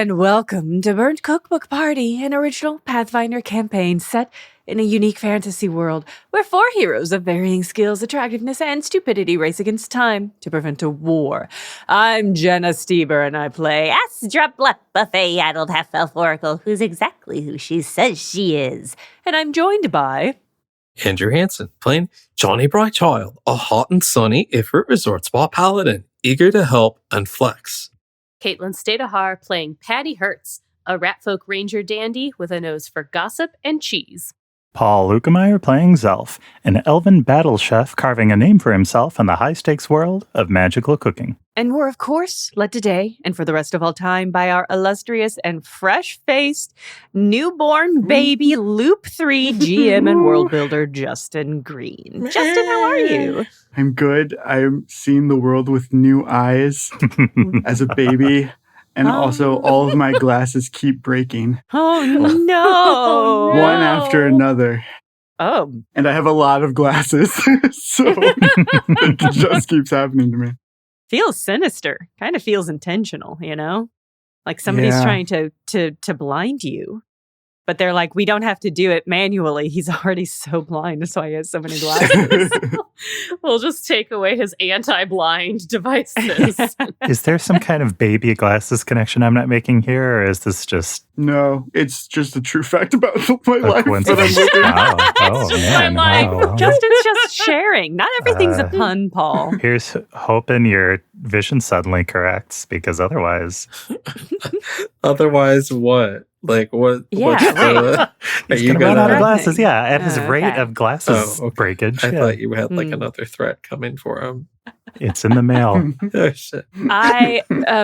and welcome to Burnt Cookbook Party, an original Pathfinder campaign set in a unique fantasy world where 4 heroes of varying skills, attractiveness, and stupidity race against time to prevent a war. I'm Jenna Stoeber, and I play Astra Buffet, adult half-elf oracle, who's exactly who she says she is. And I'm joined by... Andrew Hansen, playing Johnny Brightchild, a hot and sunny Ifrit Resort Spa paladin, eager to help and flex. Caitlin Stayduhar, playing Patty Hertz, a ratfolk ranger dandy with a nose for gossip and cheese. Paul Luetkemeyer playing Zelf, an elven battle chef carving a name for himself in the high-stakes world of magical cooking. And we're, of course, led today, and for the rest of all time, by our illustrious and fresh-faced newborn baby Loop 3 GM and world builder, Justin Green. Justin, how are you? I'm good. I'm seeing the world with new eyes as a baby. And also, all of my glasses keep breaking. Oh, no. One after another. Oh. And I have a lot of glasses. So it just keeps happening to me. Feels sinister. Kind of feels intentional, you know? Like somebody's trying to blind you. But they're like, we don't have to do it manually. He's already so blind. That's why he has so many glasses. We'll just take away his anti-blind devices. Is there some kind of baby glasses connection I'm not making here, or is this just... No, it's just a true fact about my life. Coincidence? Man. Wow. Justin's just sharing. Not everything's a pun, Paul. Here's hoping your vision suddenly corrects, because otherwise... Otherwise, what? Like, what? Yeah, He's going to run out of glasses, at his rate of glasses breakage. I thought you had, another threat coming for him. It's in the mail. Oh, shit. I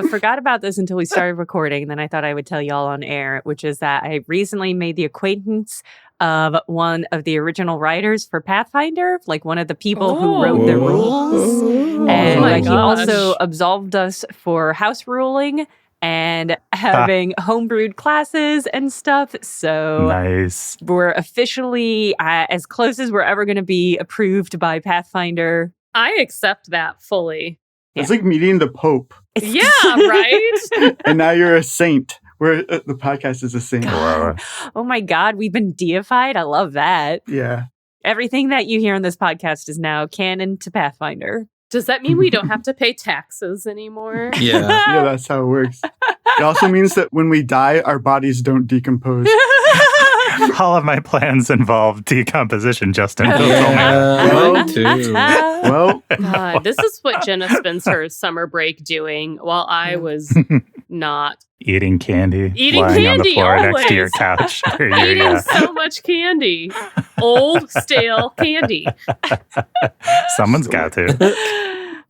forgot about this until we started recording, and then I thought I would tell y'all on air, which is that I recently made the acquaintance of one of the original writers for Pathfinder, like one of the people who wrote the rules. And he also absolved us for house ruling and having homebrewed classes and stuff. So nice. We're officially as close as we're ever going to be approved by Pathfinder. I accept that fully. It's like meeting the Pope. Yeah, right? And now you're a saint. The podcast is a saint. God. Oh my God, we've been deified. I love that. Yeah. Everything that you hear on this podcast is now canon to Pathfinder. Does that mean we don't have to pay taxes anymore? Yeah. Yeah, that's how it works. It also means that when we die, our bodies don't decompose. All of my plans involve decomposition, Justin. Mine too. Well, God, this is what Jenna spends her summer break doing while I was not. Eating candy. Eating lying candy on the floor always. next to your couch. Eating so much candy. Old, stale candy. Someone's got to.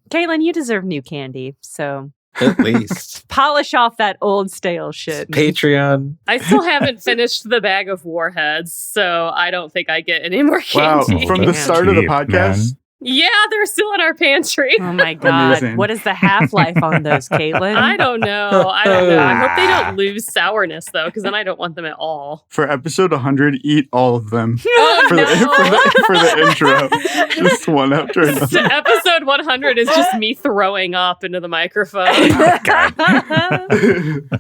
Caitlin, you deserve new candy, so... At least. Polish off that old stale shit. Patreon. I still haven't finished the bag of warheads, so I don't think I get any more wow. candy. From the start of the podcast... Man. Yeah, they're still in our pantry. Oh my God. Amazing. What is the half-life on those, Caitlin? I don't know. I hope they don't lose sourness, though, because then I don't want them at all. For episode 100, eat all of them. Oh, for the intro. Just one after another. So episode 100 is just me throwing up into the microphone.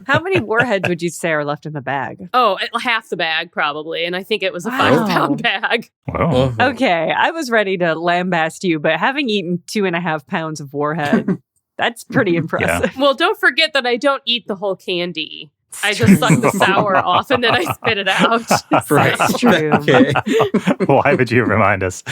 How many warheads would you say are left in the bag? Oh, half the bag, probably. And I think it was a Wow. 5-pound bag. Whoa. Okay, I was ready to lambast you, but having eaten 2.5 pounds of warhead, that's pretty impressive. Well, don't forget that I don't eat the whole candy. I just suck the sour off and then I spit it out. Right. That's true. Okay. Why would you remind us?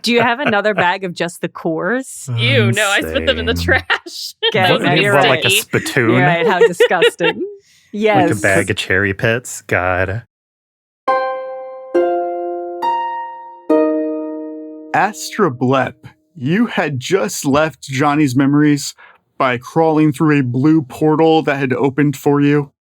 Do you have another bag of just the cores? Ew, no, I spit them in the Insane. trash. Okay, Those now are you're What, right. like a spittoon? You're right, how disgusting. Yes. Like a bag of cherry pits? God. Astra Blep, you had just left Johnny's memories by crawling through a blue portal that had opened for you.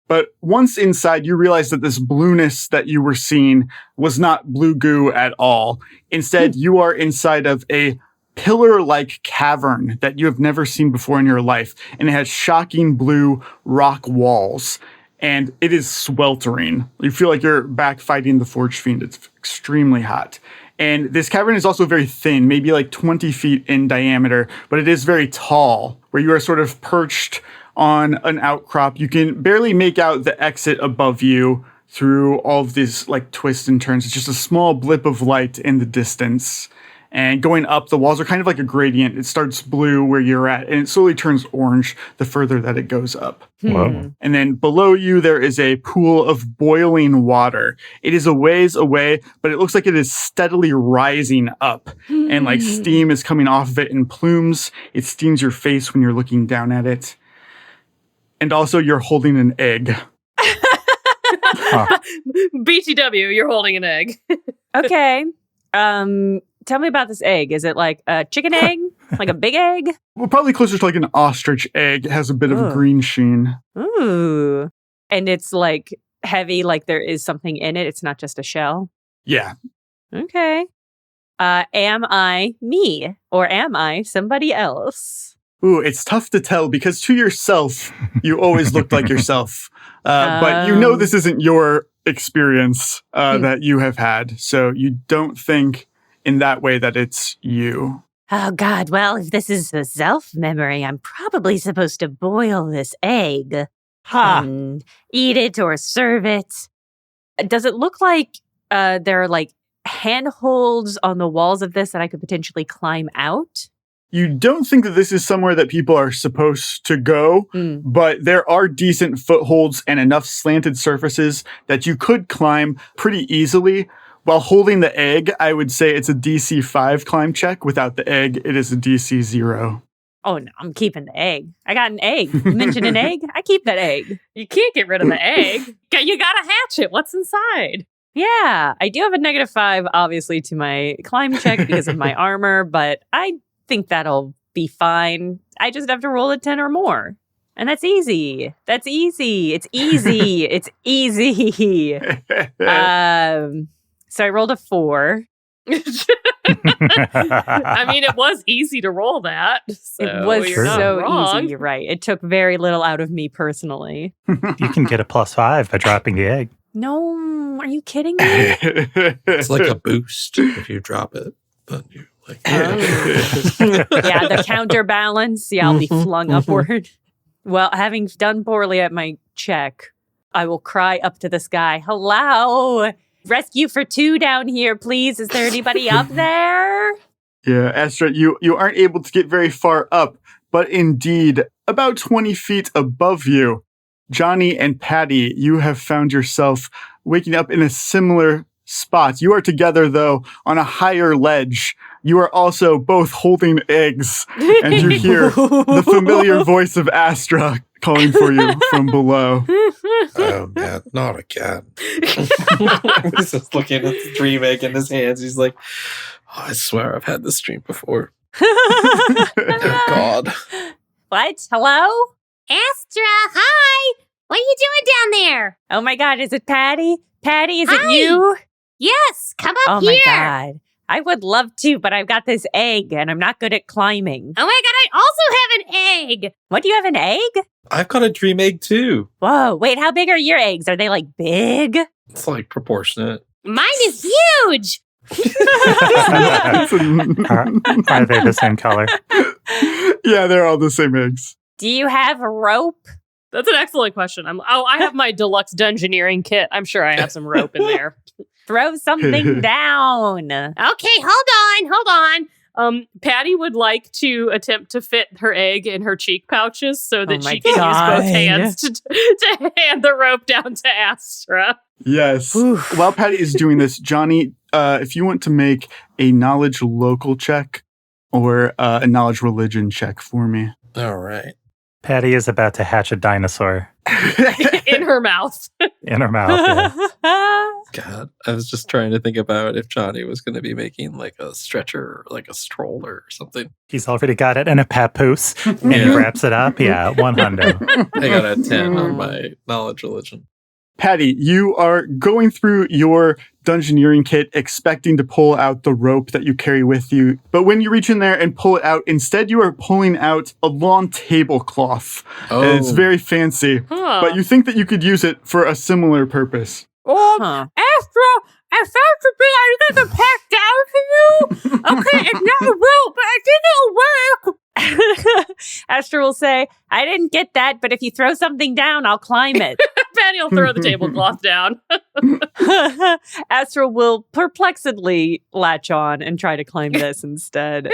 But once inside, you realized that this blueness that you were seeing was not blue goo at all. Instead, you are inside of a pillar-like cavern that you have never seen before in your life. And it has shocking blue rock walls. And it is sweltering. You feel like you're back fighting the Forge Fiend. It's extremely hot. And this cavern is also very thin, maybe like 20 feet in diameter, but it is very tall, where you are sort of perched on an outcrop. You can barely make out the exit above you through all of these like twists and turns. It's just a small blip of light in the distance. And going up, the walls are kind of like a gradient. It starts blue where you're at, and it slowly turns orange the further that it goes up. Whoa. And then below you, there is a pool of boiling water. It is a ways away, but it looks like it is steadily rising up. And like steam is coming off of it in plumes. It steams your face when you're looking down at it. And also, you're holding an egg. BTW, you're holding an egg. Okay. Tell me about this egg. Is it like a chicken egg? Like a big egg? Well, probably closer to like an ostrich egg. It has a bit of a green sheen. Ooh. And it's like heavy, like there is something in it. It's not just a shell. Yeah. Okay. Am I me or am I somebody else? Ooh, it's tough to tell because to yourself, you always looked like yourself. But you know this isn't your experience that you have had. So you don't think in that way that it's you. Oh, God. Well, if this is a Zelf memory, I'm probably supposed to boil this egg. And eat it or serve it. Does it look like there are like handholds on the walls of this that I could potentially climb out? You don't think that this is somewhere that people are supposed to go, but there are decent footholds and enough slanted surfaces that you could climb pretty easily. While holding the egg, I would say it's a DC 5 climb check. Without the egg, it is a DC 0. Oh, no, I'm keeping the egg. I got an egg. You mentioned an egg? I keep that egg. You can't get rid of the egg. You gotta hatch it. What's inside? Yeah, I do have a -5, obviously, to my climb check because of my armor, but I think that'll be fine. I just have to roll a 10 or more. And that's easy. That's easy. It's easy. It's easy. So I rolled a 4. I mean, it was easy to roll that. So It was you're not so wrong. easy. You're right. It took very little out of me personally. You can get a +5 by dropping the egg. No, are you kidding me? It's like a boost if you drop it. Then you like. Yeah, the counterbalance. Yeah, I'll be flung upward. Well, having done poorly at my check, I will cry up to the sky. Hello? Rescue for 2 down here, please. Is there anybody up there? Yeah, Astra, you aren't able to get very far up, but indeed, about 20 feet above you, Johnny and Patty, you have found yourself waking up in a similar spot. You are together, though, on a higher ledge. You are also both holding eggs, and you hear the familiar voice of Astra calling for you from below. Oh man, not again. He's just looking at the dream egg in his hands. He's like, oh, I swear I've had this dream before. Oh God. What? Hello? Astra, hi! What are you doing down there? Oh my God, is it Patty? Patty, is Hi. it you? Yes, come up Oh here. my God. I would love to, but I've got this egg and I'm not good at climbing. Oh my God, I also have an egg. What, do you have an egg? I've got a dream egg too. Whoa, wait, how big are your eggs? Are they like big? It's like proportionate. Mine is huge. Are they the same color? Yeah, they're all the same eggs. Do you have a rope? That's an excellent question. I have my deluxe dungeoneering kit. I'm sure I have some rope in there. Throw something down. Okay, hold on. Patty would like to attempt to fit her egg in her cheek pouches so that Oh my she can God. use both hands to hand the rope down to Astra. Yes. Oof. While Patty is doing this, Johnny, if you want to make a knowledge local check or a knowledge religion check for me. All right. Patty is about to hatch a dinosaur In her mouth. in her mouth. Yeah. God, I was just trying to think about if Johnny was going to be making like a stretcher or like a stroller or something. He's already got it in a papoose, and he Yeah. wraps it up. Yeah, 100. I got a 10 on my knowledge religion. Patty, you are going through your dungeoneering kit expecting to pull out the rope that you carry with you. But when you reach in there and pull it out, instead you are pulling out a long tablecloth. Oh, It's very fancy, Huh. but you think that you could use it for a similar purpose. Huh. Astra, At first, to be, I think I packed down for you. Okay, it's not a rope, but I think it'll work. Astra will say, I didn't get that, but if you throw something down, I'll climb it. Patty will throw the tablecloth down. Astra will perplexedly latch on and try to climb this instead,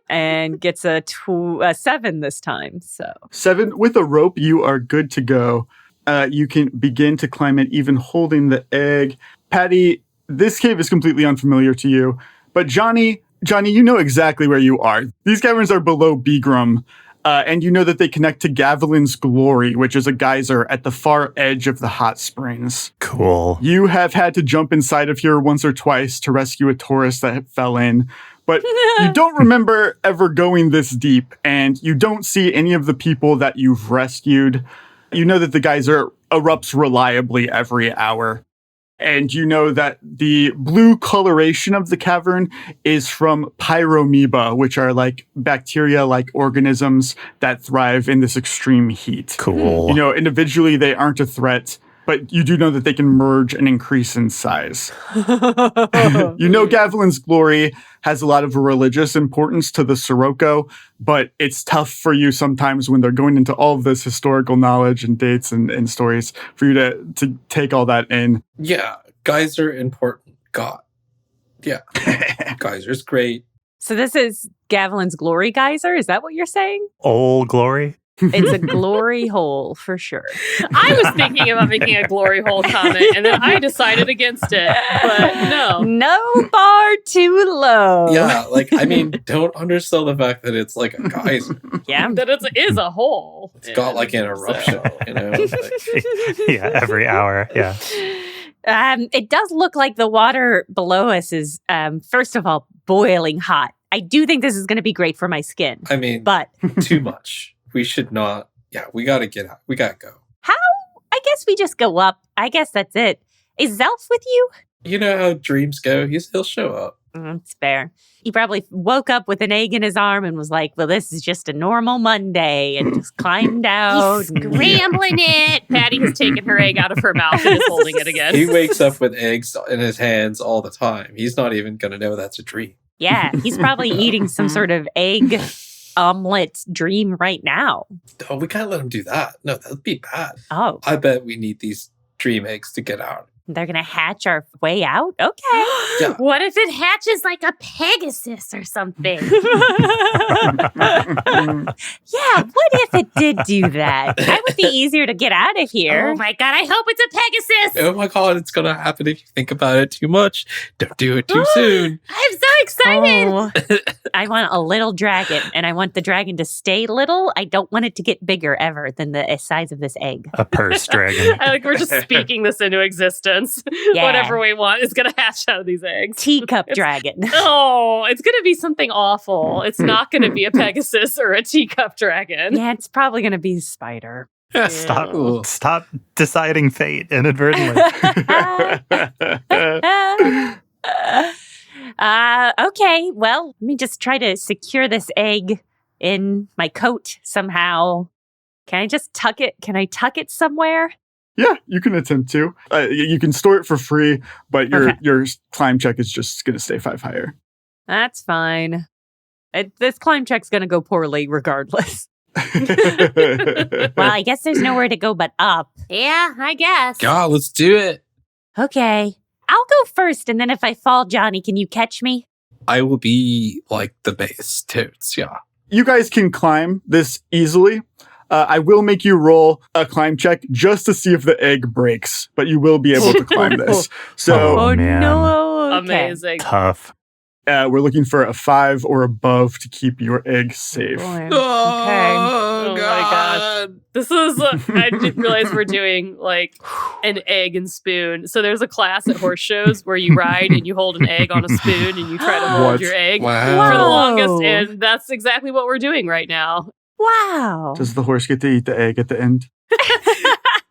and gets a 7 this time. So 7 with a rope, you are good to go. You can begin to climb it, even holding the egg. Patty, this cave is completely unfamiliar to you, but Johnny, you know exactly where you are. These caverns are below Begram, and you know that they connect to Gavilin's Glory, which is a geyser at the far edge of the hot springs. Cool. You have had to jump inside of here once or twice to rescue a tourist that fell in, but you don't remember ever going this deep, and you don't see any of the people that you've rescued. You know that the geyser erupts reliably every hour. And you know that the blue coloration of the cavern is from pyromoeba, which are like bacteria-like organisms that thrive in this extreme heat. Cool. You know, individually they aren't a threat, but you do know that they can merge and increase in size. You know Gavilin's Glory has a lot of religious importance to the Sirocco, but it's tough for you sometimes when they're going into all of this historical knowledge and dates and stories for you to take all that in. Yeah, geyser important. God. Yeah. Geyser's great. So this is Gavilin's Glory geyser? Is that what you're saying? Old Glory. It's a glory hole for sure. I was thinking about making a glory hole comment, and then I decided against it. But no. No bar too low. Yeah, like, I mean, don't undersell the fact that it's like a geyser. Yeah. That it is a hole. It's got like an eruption, you know? Like, Yeah, every hour. Yeah. It does look like the water below us is, first of all, boiling hot. I do think this is going to be great for my skin, I mean, but too much. We should not. Yeah, we got to get out. We got to go. how? I guess we just go up. I guess that's it. Is Zelf with you? You know how dreams go. He'll show up. It's fair. He probably woke up with an egg in his arm and was like, well, this is just a normal Monday, and just climbed out. He's scrambling it. Patty has taken her egg out of her mouth and is holding it again. He wakes up with eggs in his hands all the time. He's not even going to know that's a dream. Yeah, he's probably eating some sort of egg omelet dream right now. Oh, we can't let him do that. No, that'd be bad. Oh, I bet we need these dream eggs to get out. they're going to hatch our way out? Okay. Yeah. What if it hatches like a Pegasus or something? Yeah, what if it did do that? That would be easier to get out of here. Oh my god, I hope it's a Pegasus! Oh my God, it's going to happen if you think about it too much. Don't do it too soon. I'm so excited! Oh, I want a little dragon, and I want the dragon to stay little. I don't want it to get bigger ever than the size of this egg. A purse dragon. I like we're just speaking this into existence. Yeah. Whatever we want is going to hatch out of these eggs. Teacup dragon. Oh, it's going to be something awful. It's not going to be a Pegasus or a teacup dragon. Yeah, it's probably going to be a spider. Stop deciding fate inadvertently. Okay, well, let me just try to secure this egg in my coat somehow. Can I just tuck it? Can I tuck it somewhere? Yeah, you can attempt to. You can store it for free, but your climb check is just going to stay 5 higher. That's fine. This climb check's going to go poorly regardless. Well, I guess there's nowhere to go but up. Yeah, I guess. God, let's do it. Okay. I'll go first, and then if I fall, Johnny, can you catch me? I will be like the base totes. Yeah. You guys can climb this easily. I will make you roll a climb check just to see if the egg breaks, but you will be able to climb this. So Oh, man. no. Okay. Amazing. Tough. we're looking for a 5 or above to keep your egg safe. Boy. Oh, Oh my gosh. This is, I didn't realize we're doing like an egg and spoon. So there's a class at horse shows where you ride and you hold an egg on a spoon and you try to hold What? your egg Wow. for the Whoa. longest. And that's exactly what we're doing right now. Wow. Does the horse get to eat the egg at the end?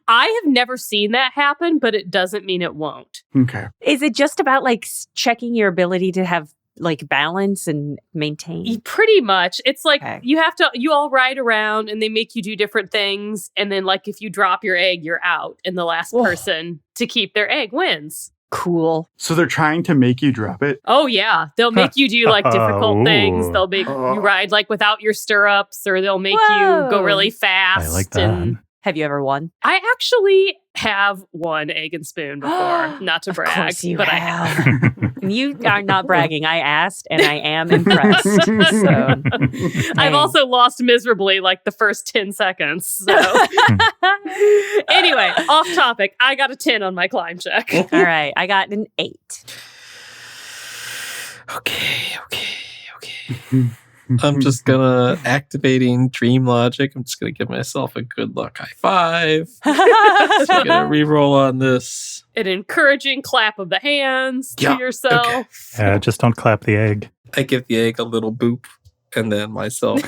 I have never seen that happen, but it doesn't mean it won't. Okay. Is it just about like checking your ability to have like balance and maintain? Pretty much. It's like Okay. you all ride around and they make you do different things. And then like if you drop your egg, you're out. And the last Whoa. person to keep their egg wins. Cool. So they're trying to make you drop it? Oh, yeah. They'll make you do like difficult things. Ooh. They'll make you ride like without your stirrups, or they'll make Whoa. you go really fast. I like that. And Have you ever won? I actually have won egg and spoon before, not to brag, Of course you but I have. You are not bragging. I asked, and I am impressed. So, I've also lost miserably like the first 10 seconds. So anyway, off topic. I got a 10 on my climb check. all right. I got an 8. Okay. I'm just gonna activating dream logic. I'm just gonna give myself a good luck high five. I'm gonna reroll on this. An encouraging clap of the hands to Yeah, yourself. okay. Yeah, just don't clap the egg. I give the egg a little boop, and then myself.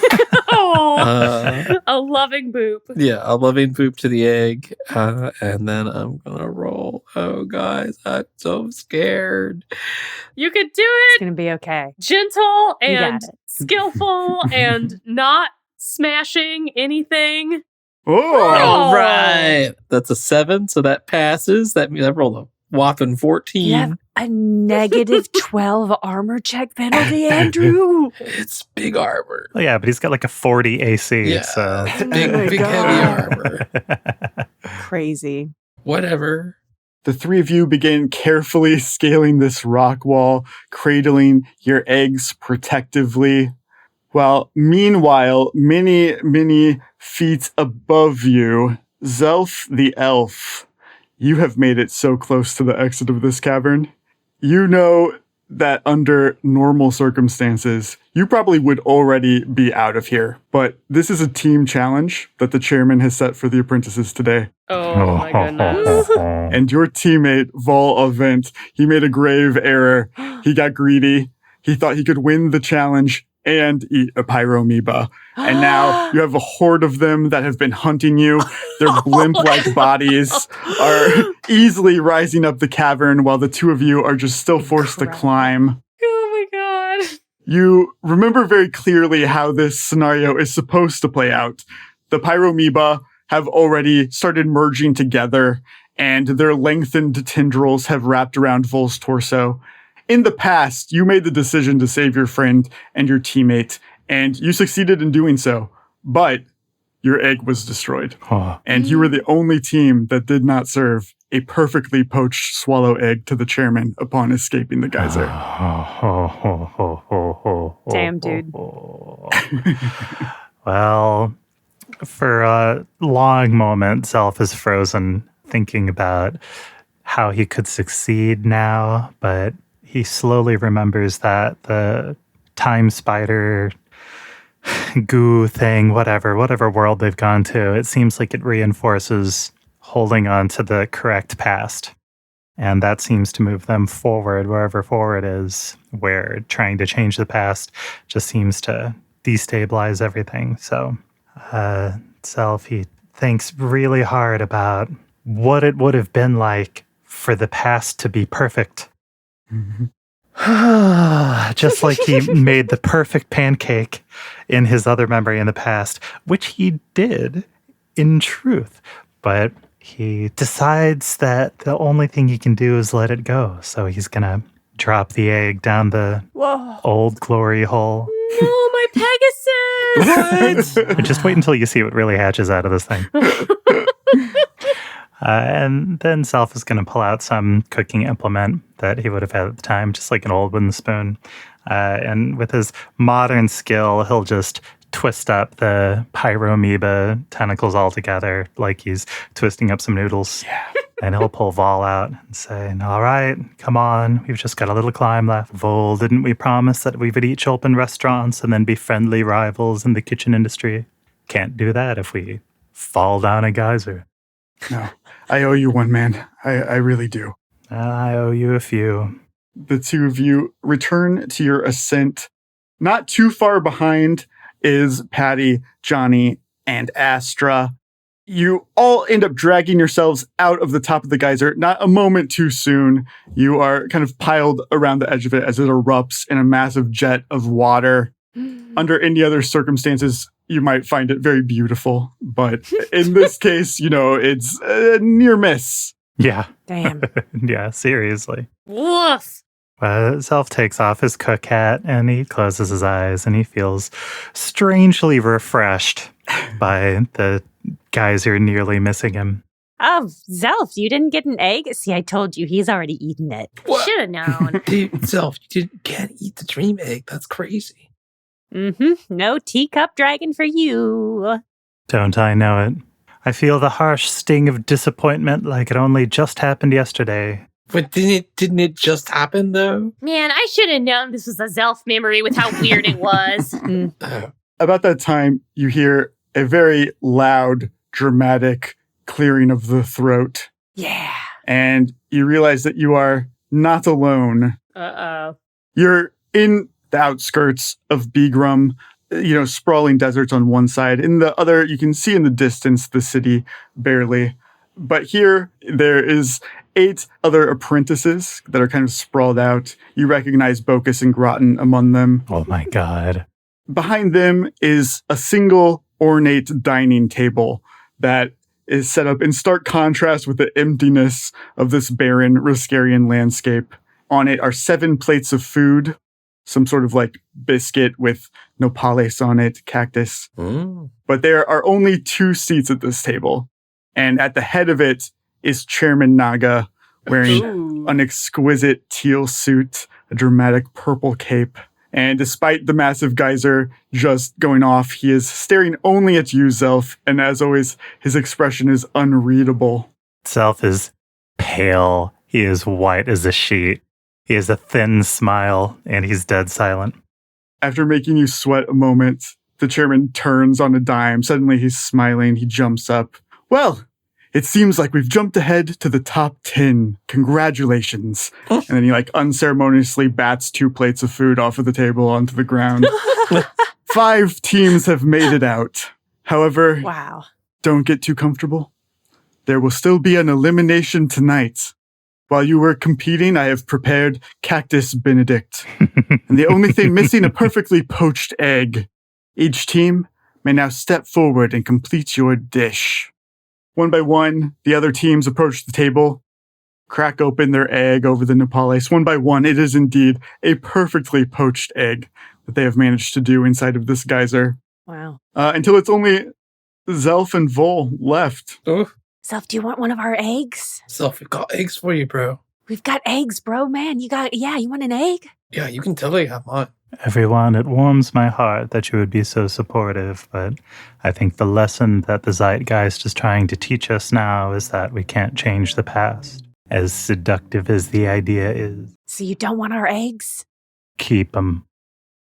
Aw, a loving boop. Yeah, a loving boop to the egg, and then I'm gonna roll. Oh, guys, I'm so scared. You could do It's it going to be okay. gentle You got and it. skillful and not smashing anything. Oh! All right, that's a 7, so that passes. That means I rolled a whopping 14. You have a negative 12 armor check penalty, Andrew. It's big armor. Well, yeah, but he's got like a 40 AC. Yeah, So it's big, Oh my big God. heavy armor. Crazy. Whatever. The three of you begin carefully scaling this rock wall, cradling your eggs protectively. While meanwhile, many feet above you, Zelf the elf, you have made it so close to the exit of this cavern. You know that under normal circumstances, you probably would already be out of here. But this is a team challenge that the chairman has set for the apprentices today. Oh my goodness. And your teammate, Vol Avent, he made a grave error. He got greedy. He thought he could win the challenge and eat a pyroamoeba. And now you have a horde of them that have been hunting you. Their blimp-like bodies are easily rising up the cavern while the two of you are just still forced to climb. Oh my god. You remember very clearly how this scenario is supposed to play out. The pyroamoeba have already started merging together, and their lengthened tendrils have wrapped around Vol's torso. In the past, you made the decision to save your friend and your teammate, and you succeeded in doing so, but your egg was destroyed. And you were the only team that did not serve a perfectly poached swallow egg to the chairman upon escaping the geyser. Damn, dude. Well, for a long moment, Zelf is frozen, thinking about how he could succeed now, but he slowly remembers that the time spider goo thing, whatever world they've gone to, it seems like it reinforces holding on to the correct past. And that seems to move them forward, wherever forward is, where trying to change the past just seems to destabilize everything. So Zelf, he thinks really hard about what it would have been like for the past to be perfect. Just like he made the perfect pancake in his other memory in the past, which he did in truth. But he decides that the only thing he can do is let it go. So he's going to drop the egg down the old glory hole. No, my Pegasus! What? Just wait until you see what really hatches out of this thing. And then Zelf is going to pull out some cooking implement that he would have had at the time, just like an old wooden spoon. And with his modern skill, he'll just twist up the pyroamoeba tentacles all together like he's twisting up some noodles. Yeah. And he'll pull Vol out and say, all right, come on. We've just got a little climb left. Vol, didn't we promise that we would each open restaurants and then be friendly rivals in the kitchen industry? Can't do that if we fall down a geyser. No, I owe you one, man. I really do. I owe you a few. The two of you return to your ascent. Not too far behind is Patty, Johnny, and Astra. You all end up dragging yourselves out of the top of the geyser. Not a moment too soon. You are kind of piled around the edge of it as it erupts in a massive jet of water. Under any other circumstances, you might find it very beautiful. But in this case, it's a near miss. Yeah. Damn. Yeah, seriously. Woof. Zelf takes off his cook hat and he closes his eyes and he feels strangely refreshed by the geyser nearly missing him. Oh, Zelf, you didn't get an egg? See, I told you, he's already eaten it. What? Should have known. Dude, Zelf, you can't eat the dream egg. That's crazy. No teacup dragon for you. Don't I know it? I feel the harsh sting of disappointment like it only just happened yesterday. But didn't it just happen, though? Man, I should have known this was a Zelf memory with how weird it was. About that time, you hear a very loud, dramatic clearing of the throat. Yeah. And you realize that you are not alone. Uh-oh. You're in the outskirts of Begram, sprawling deserts on one side. In the other, you can see in the distance the city barely. But here, there is 8 other apprentices that are kind of sprawled out. You recognize Bokus and Gratin among them. Oh my god. Behind them is a single ornate dining table that is set up in stark contrast with the emptiness of this barren Riskarian landscape. On it are 7 plates of food, some sort of like biscuit with nopales on it, cactus. But there are only 2 seats at this table. And at the head of it is Chairman Naga, wearing an exquisite teal suit, a dramatic purple cape. And despite the massive geyser just going off, he is staring only at you, Zelf. And as always, his expression is unreadable. Zelf is pale. He is white as a sheet. He has a thin smile, and he's dead silent. After making you sweat a moment, the chairman turns on a dime. Suddenly he's smiling. He jumps up. Well, it seems like we've jumped ahead to the top 10. Congratulations. And then he unceremoniously bats 2 plates of food off of the table onto the ground. 5 teams have made it out. However, Wow. don't get too comfortable. There will still be an elimination tonight. While you were competing, I have prepared Cactus Benedict. And the only thing missing, a perfectly poached egg. Each team may now step forward and complete your dish. One by one, the other teams approach the table, crack open their egg over the nopales. One by one, it is indeed a perfectly poached egg that they have managed to do inside of this geyser. Wow. Until it's only Zelf and Vol left. Oh, Zelf, do you want one of our eggs? Zelf, we've got eggs for you, bro. We've got eggs, bro, man. You want an egg? Yeah, you can totally have mine. Everyone, it warms my heart that you would be so supportive, but I think the lesson that the zeitgeist is trying to teach us now is that we can't change the past. As seductive as the idea is, So you don't want our eggs? keep them.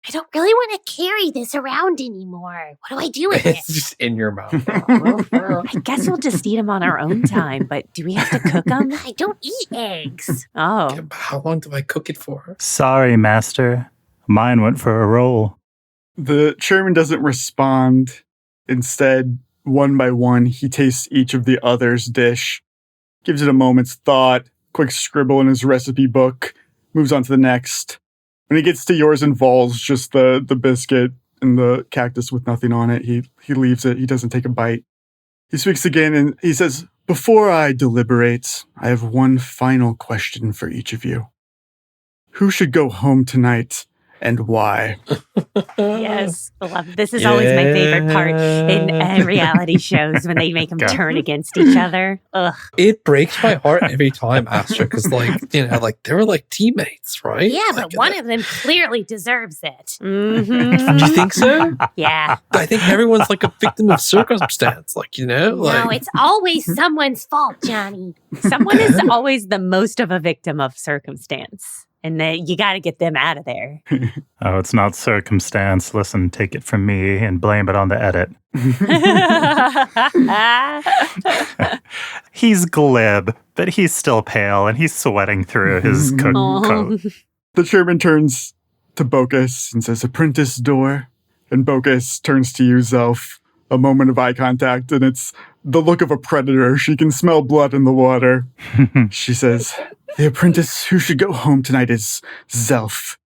I don't really want to carry this around anymore. What do I do with It's it? just in your mouth. I guess we'll just eat them on our own time, but do we have to cook them? I don't eat eggs. Oh. Yeah, but how long do I cook it for? Sorry, master. Mine went for a roll. The chairman doesn't respond. Instead, one by one, he tastes each of the other's dish, gives it a moment's thought, quick scribble in his recipe book, moves on to the next. When he gets to yours and Vol's, just the biscuit and the cactus with nothing on it, he leaves it. He doesn't take a bite. He speaks again and he says, "Before I deliberate, I have one final question for each of you. Who should go home tonight and why?" Yes. This is always my favorite part in reality shows when they make them turn against each other. Ugh. It breaks my heart every time, Astra, because they were like teammates, right? Yeah, but one of them clearly deserves it. Mm-hmm. Do you think so? Yeah. I think everyone's like a victim of circumstance, No, it's always someone's fault, Johnny. Someone is always the most of a victim of circumstance. And you got to get them out of there. Oh, it's not circumstance. Listen, take it from me and blame it on the edit. He's glib, but he's still pale and he's sweating through his coat. The chairman turns to Bokus and says, "Apprentice door." And Bokus turns to you, Zelf. A moment of eye contact, and it's the look of a predator. She can smell blood in the water. She says, "The apprentice who should go home tonight is Zelf.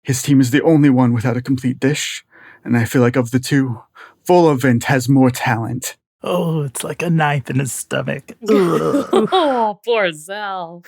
His team is the only one without a complete dish, and I feel like of the two, Volavent has more talent." Oh, it's like a knife in his stomach. Ugh. Oh, poor Zelf.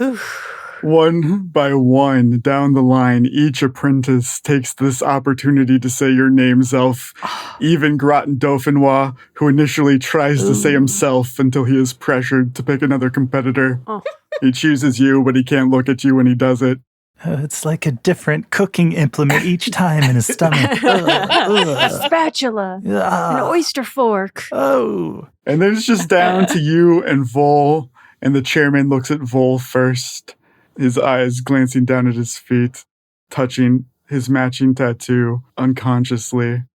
One by one, down the line, each apprentice takes this opportunity to say your name, Zelf. Even Gratin Dauphinois, who initially tries to say himself until he is pressured to pick another competitor. Oh. He chooses you, but he can't look at you when he does it. It's like a different cooking implement each time in his stomach. A spatula. An Ah. oyster fork. Oh. And then it's just down to you and Vol, and the chairman looks at Vol first, his eyes glancing down at his feet, touching his matching tattoo unconsciously.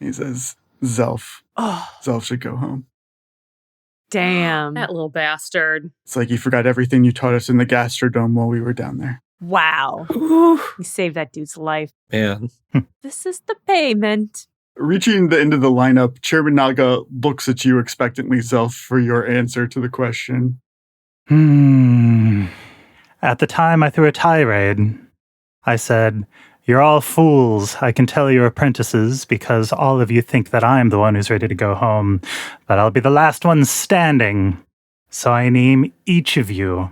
He says, Zelf. Oh, Zelf should go home. damn. That little bastard. It's like you forgot everything you taught us in the Gastrodrome while we were down there. Wow. You saved that dude's life. Man. This is the payment. Reaching the end of the lineup, Chairman Naga looks at you expectantly, Zelf, for your answer to the question. At the time I threw a tirade, I said, "You're all fools. I can tell you're apprentices because all of you think that I'm the one who's ready to go home, but I'll be the last one standing. So I name each of you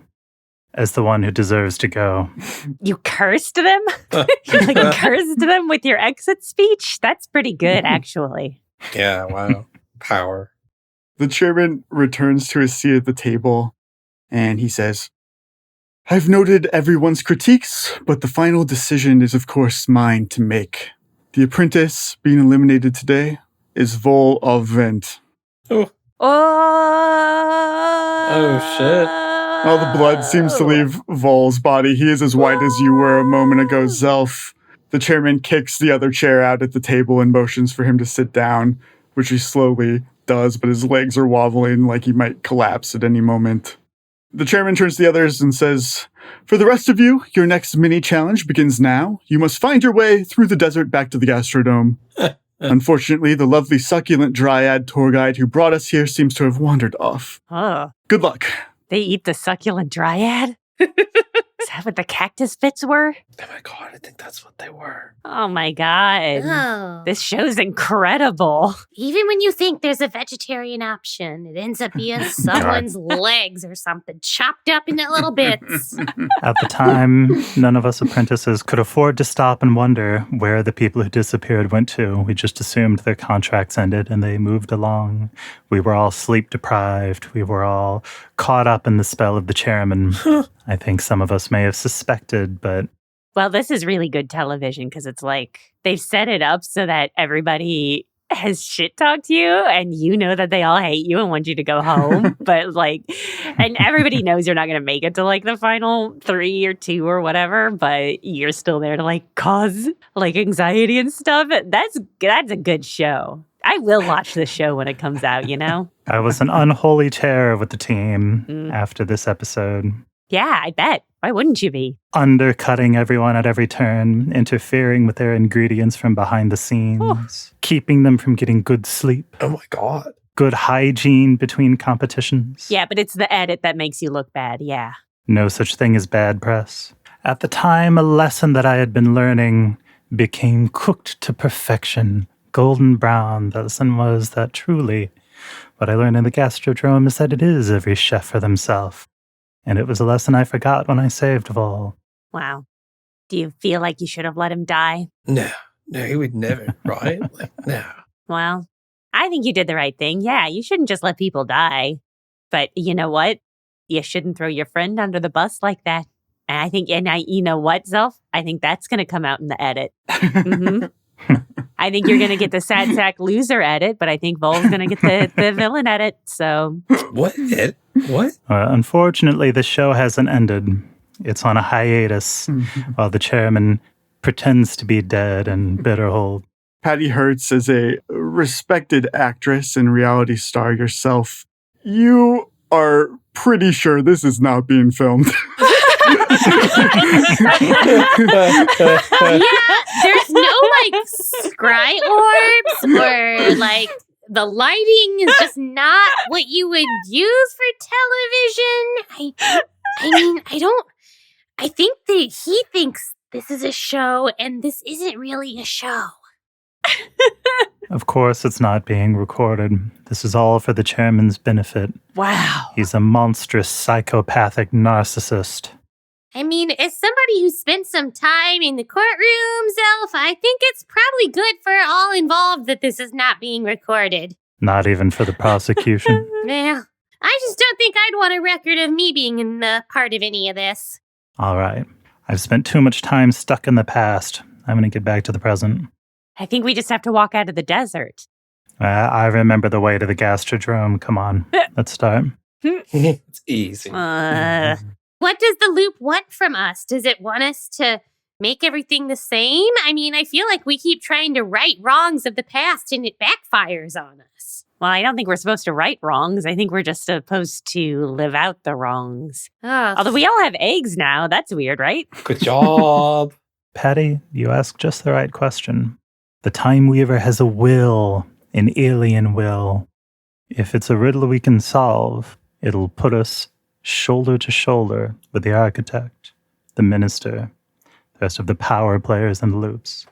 as the one who deserves to go." You cursed them? You cursed them with your exit speech? That's pretty good, actually. Yeah, wow. Power. The chairman returns to his seat at the table, and he says, I've noted everyone's critiques, but the final decision is, of course, mine to make. The apprentice being eliminated today is Vol of Vent. Oh. Oh, shit. All the blood seems to leave Vol's body. He is as white as you were a moment ago, Zelf. The chairman kicks the other chair out at the table and motions for him to sit down, which he slowly does, but his legs are wobbling like he might collapse at any moment. The chairman turns to the others and says, For the rest of you, your next mini-challenge begins now. You must find your way through the desert back to the Gastrodrome. Unfortunately, the lovely succulent dryad tour guide who brought us here seems to have wandered off. Oh, Good luck. they eat the succulent dryad? Is that what the cactus bits were? Oh my god, I think that's what they were. Oh my god. Oh. This show's incredible. Even when you think there's a vegetarian option, it ends up being someone's legs or something chopped up into little bits. At the time, none of us apprentices could afford to stop and wonder where the people who disappeared went to. We just assumed their contracts ended and they moved along. We were all sleep deprived. We were all caught up in the spell of the chairman. I think some of us may have suspected, but Well, this is really good television because it's like they've set it up so that everybody has shit talked you and you know that they all hate you and want you to go home. But and everybody knows you're not going to make it to the final 3 or 2 or whatever, but you're still there to cause anxiety and stuff. That's a good show. I will watch the show when it comes out, you know? I was an unholy terror with the team after this episode. Yeah, I bet. Why wouldn't you be? Undercutting everyone at every turn, interfering with their ingredients from behind the scenes, keeping them from getting good sleep, Oh my god. good hygiene between competitions. Yeah, but it's the edit that makes you look bad. Yeah. No such thing as bad press. At the time, a lesson that I had been learning became cooked to perfection. Golden brown, the lesson was that truly what I learned in the Gastrodrome is that it is every chef for themselves. And it was a lesson I forgot when I saved Vol. Wow. Do you feel like you should have let him die? No, he would never, right? No. Well, I think you did the right thing. Yeah, you shouldn't just let people die. But you know what? You shouldn't throw your friend under the bus like that. And you know what, Zelf? I think that's going to come out in the edit. I think you're going to get the sad sack loser edit, but I think Vol's going to get the villain edit. So What? What? Unfortunately, the show hasn't ended. It's on a hiatus while the chairman pretends to be dead and bitter hold. Patty Hertz is a respected actress and reality star yourself. You are pretty sure this is not being filmed. Yeah, there's no scry orbs or the lighting is just not what you would use for television. I think that he thinks this is a show and this isn't really a show. Of course it's not being recorded. This is all for the chairman's benefit. Wow. He's a monstrous psychopathic narcissist. I mean, as somebody who spent some time in the courtroom, Zelf, I think it's probably good for all involved that this is not being recorded. Not even for the prosecution. Well, I just don't think I'd want a record of me being in part of any of this. All right. I've spent too much time stuck in the past. I'm going to get back to the present. I think we just have to walk out of the desert. I remember the way to the Gastrodrome. Come on, let's start. It's easy. What does the loop want from us? Does it want us to make everything the same? I mean, I feel like we keep trying to right wrongs of the past and it backfires on us. Well, I don't think we're supposed to right wrongs. I think we're just supposed to live out the wrongs. Ugh. Although we all have eggs now. That's weird, right? Good job. Patty, you ask just the right question. The Time Weaver has a will, an alien will. If it's a riddle we can solve, it'll put us shoulder to shoulder with the architect, the minister, the rest of the power players and loops.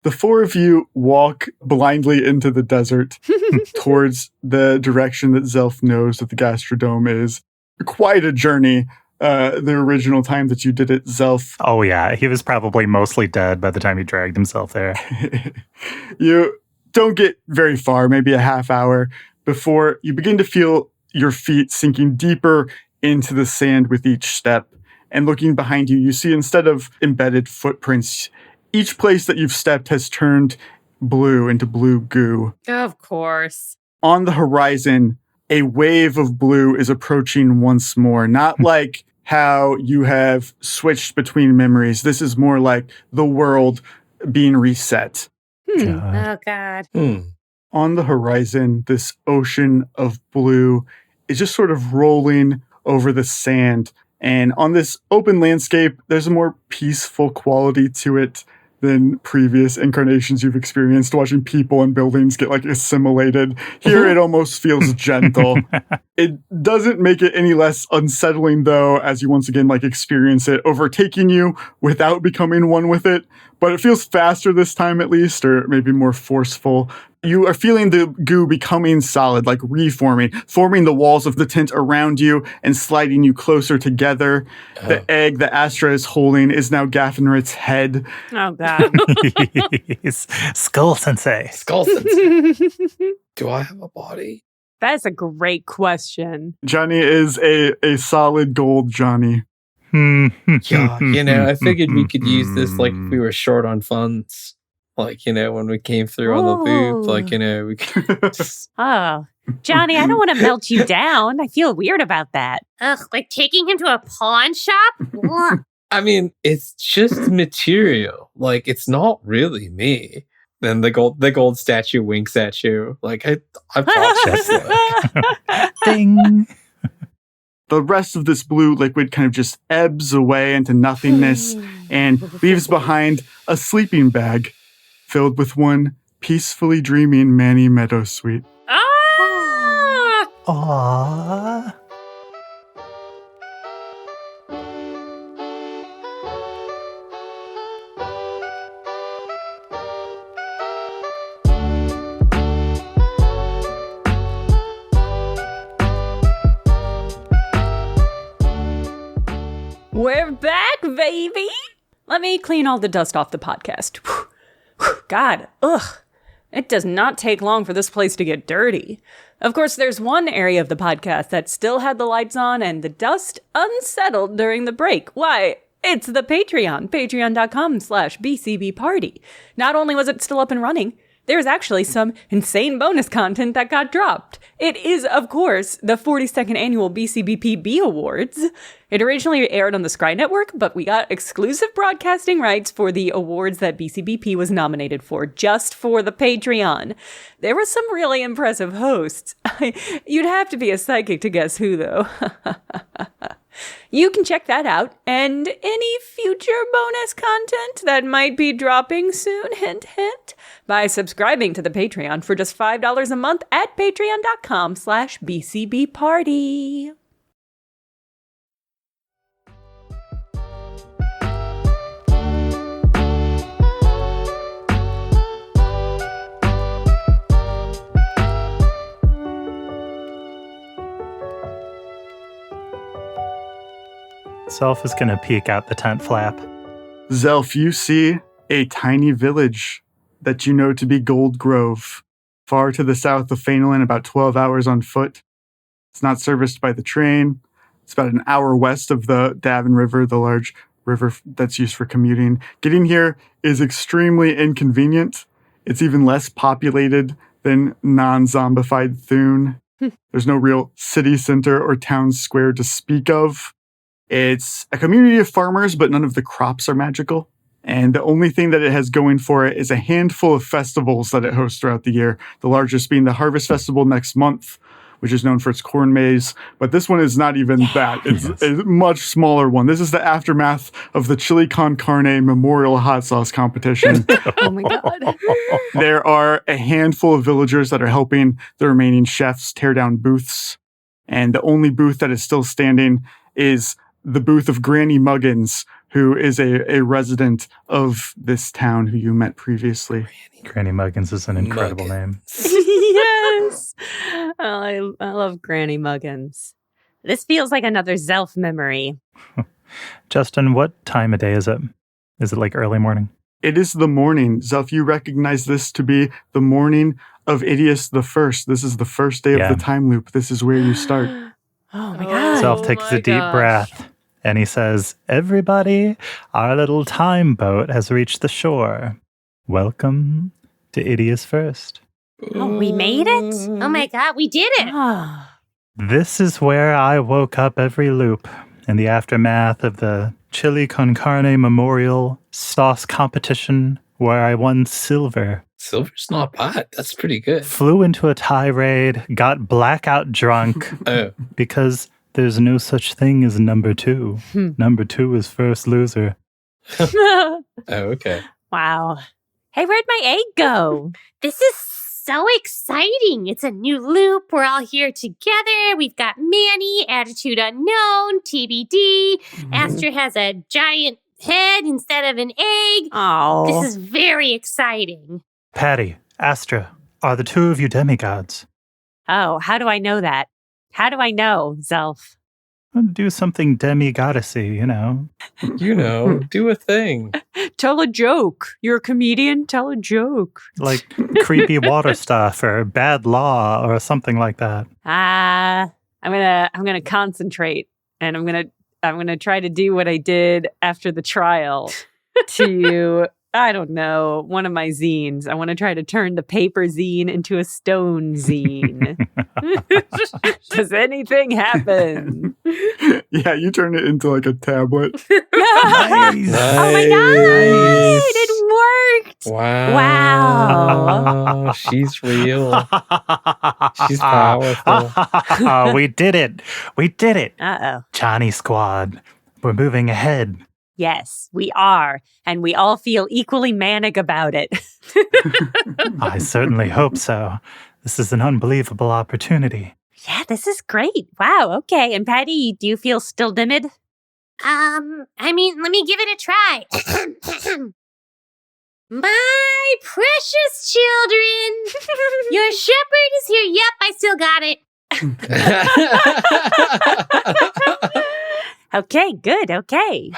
The four of you walk blindly into the desert towards the direction that Zelf knows that the Gastrodome is. Quite a journey. The original time that you did it, Zelf. Oh yeah, he was probably mostly dead by the time he dragged himself there. You don't get very far, maybe a half hour, before you begin to feel your feet sinking deeper into the sand with each step. And looking behind you, you see instead of embedded footprints, each place that you've stepped has turned blue into blue goo. Of course. On the horizon, a wave of blue is approaching once more. Not like how you have switched between memories. This is more like the world being reset. Oh, God. On the horizon, this ocean of blue is just sort of rolling over the sand. And on this open landscape, there's a more peaceful quality to it than previous incarnations you've experienced, watching people and buildings get like assimilated. Here it almost feels gentle. It doesn't make it any less unsettling though, as you once again like experience it overtaking you without becoming one with it. But it feels faster this time at least, or maybe more forceful. You are feeling the goo becoming solid, like reforming, forming the walls of the tent around you and sliding you closer together. The egg that Astra is holding is now Gaffinrit's head. Oh, God. Skull Sensei. Skull Sensei. Do I have a body? That's a great question. Johnny is a solid gold Johnny. Yeah, I figured we could use this like if we were short on funds. Like, when we came through on the loop, like, we could just... Oh, Johnny, I don't want to melt you down. I feel weird about that. Ugh, like taking him to a pawn shop? I mean, it's just material. Like, it's not really me. Then the gold statue winks at you. Like, I've watched this. Ding. The rest of this blue liquid kind of just ebbs away into nothingness and leaves behind a sleeping bag filled with one peacefully dreaming Manny Meadowsweet. Ah! Aww. We're back, baby. Let me clean all the dust off the podcast. God, ugh. It does not take long for this place to get dirty. Of course, there's one area of the podcast that still had the lights on and the dust unsettled during the break. Why, it's the Patreon, patreon.com/BCBparty. Not only was it still up and running, there's actually some insane bonus content that got dropped. It is, of course, the 42nd annual BCBP Awards. It originally aired on the Scry Network, but we got exclusive broadcasting rights for the awards that BCBP was nominated for, just for the Patreon. There were some really impressive hosts. You'd have to be a psychic to guess who, though. You can check that out, and any future bonus content that might be dropping soon, hint, hint, by subscribing to the Patreon for just $5 a month at patreon.com/BCBparty. Zelf is going to peek out the tent flap. Zelf, you see a tiny village that you know to be Gold Grove, far to the south of Fainland, about 12 hours on foot. It's not serviced by the train. It's about an hour west of the Davin River, the large river that's used for commuting. Getting here is extremely inconvenient. It's even less populated than non-zombified Thune. There's no real city center or town square to speak of. It's a community of farmers, but none of the crops are magical. And the only thing that it has going for it is a handful of festivals that it hosts throughout the year. The largest being the Harvest Festival next month, which is known for its corn maze. But this one is not even that. It's a much smaller one. This is the aftermath of the Chili Con Carne Memorial Hot Sauce Competition. Oh my God. There are a handful of villagers that are helping the remaining chefs tear down booths. And the only booth that is still standing is the booth of Granny Muggins, who is a resident of this town who you met previously. Granny Muggins is an incredible name. Yes. Oh, I love Granny Muggins. This feels like another Zelf memory. Justin, what time of day is it? Is it like early morning? It is the morning. Zelf, you recognize this to be the morning of Idius the First. This is the first day of the time loop. This is where you start. Oh my God. Zelf takes a deep breath and he says, "Everybody, our little time boat has reached the shore. Welcome to Idius First. Oh, we made it? Oh my God, we did it. Oh. This is where I woke up every loop in the aftermath of the Chili Con Carne Memorial Sauce Competition where I won silver. Silver's not bad. That's pretty good. Flew into a tirade, got blackout drunk because there's no such thing as number two. Number two is first loser." Oh, okay. Wow. Hey, where'd my egg go? This is so exciting. It's a new loop. We're all here together. We've got Manny, Attitude Unknown, TBD. Astra has a giant head instead of an egg. Oh. This is very exciting. Patty, Astra, are the two of you demigods? Oh, how do I know that? How do I know, Zelf? Do something demigoddessy, you know. You know, do a thing. Tell a joke. You're a comedian. Tell a joke. Like creepy water stuff or bad law or something like that. I'm gonna concentrate, and I'm gonna try to do what I did after the trial to I don't know, one of my zines. I want to try to turn the paper zine into a stone zine. Does anything happen? Yeah, you turn it into like a tablet. Nice. Oh my God! Nice. It worked! Wow. She's real. She's powerful. We did it. We did it. Uh-oh. Johnny Squad. We're moving ahead. Yes, we are. And we all feel equally manic about it. I certainly hope so. This is an unbelievable opportunity. Yeah, this is great. Wow, okay. And Patty, do you feel still timid? I mean, let me give it a try. My precious children, your shepherd is here. Yep, I still got it. Okay, good. Okay.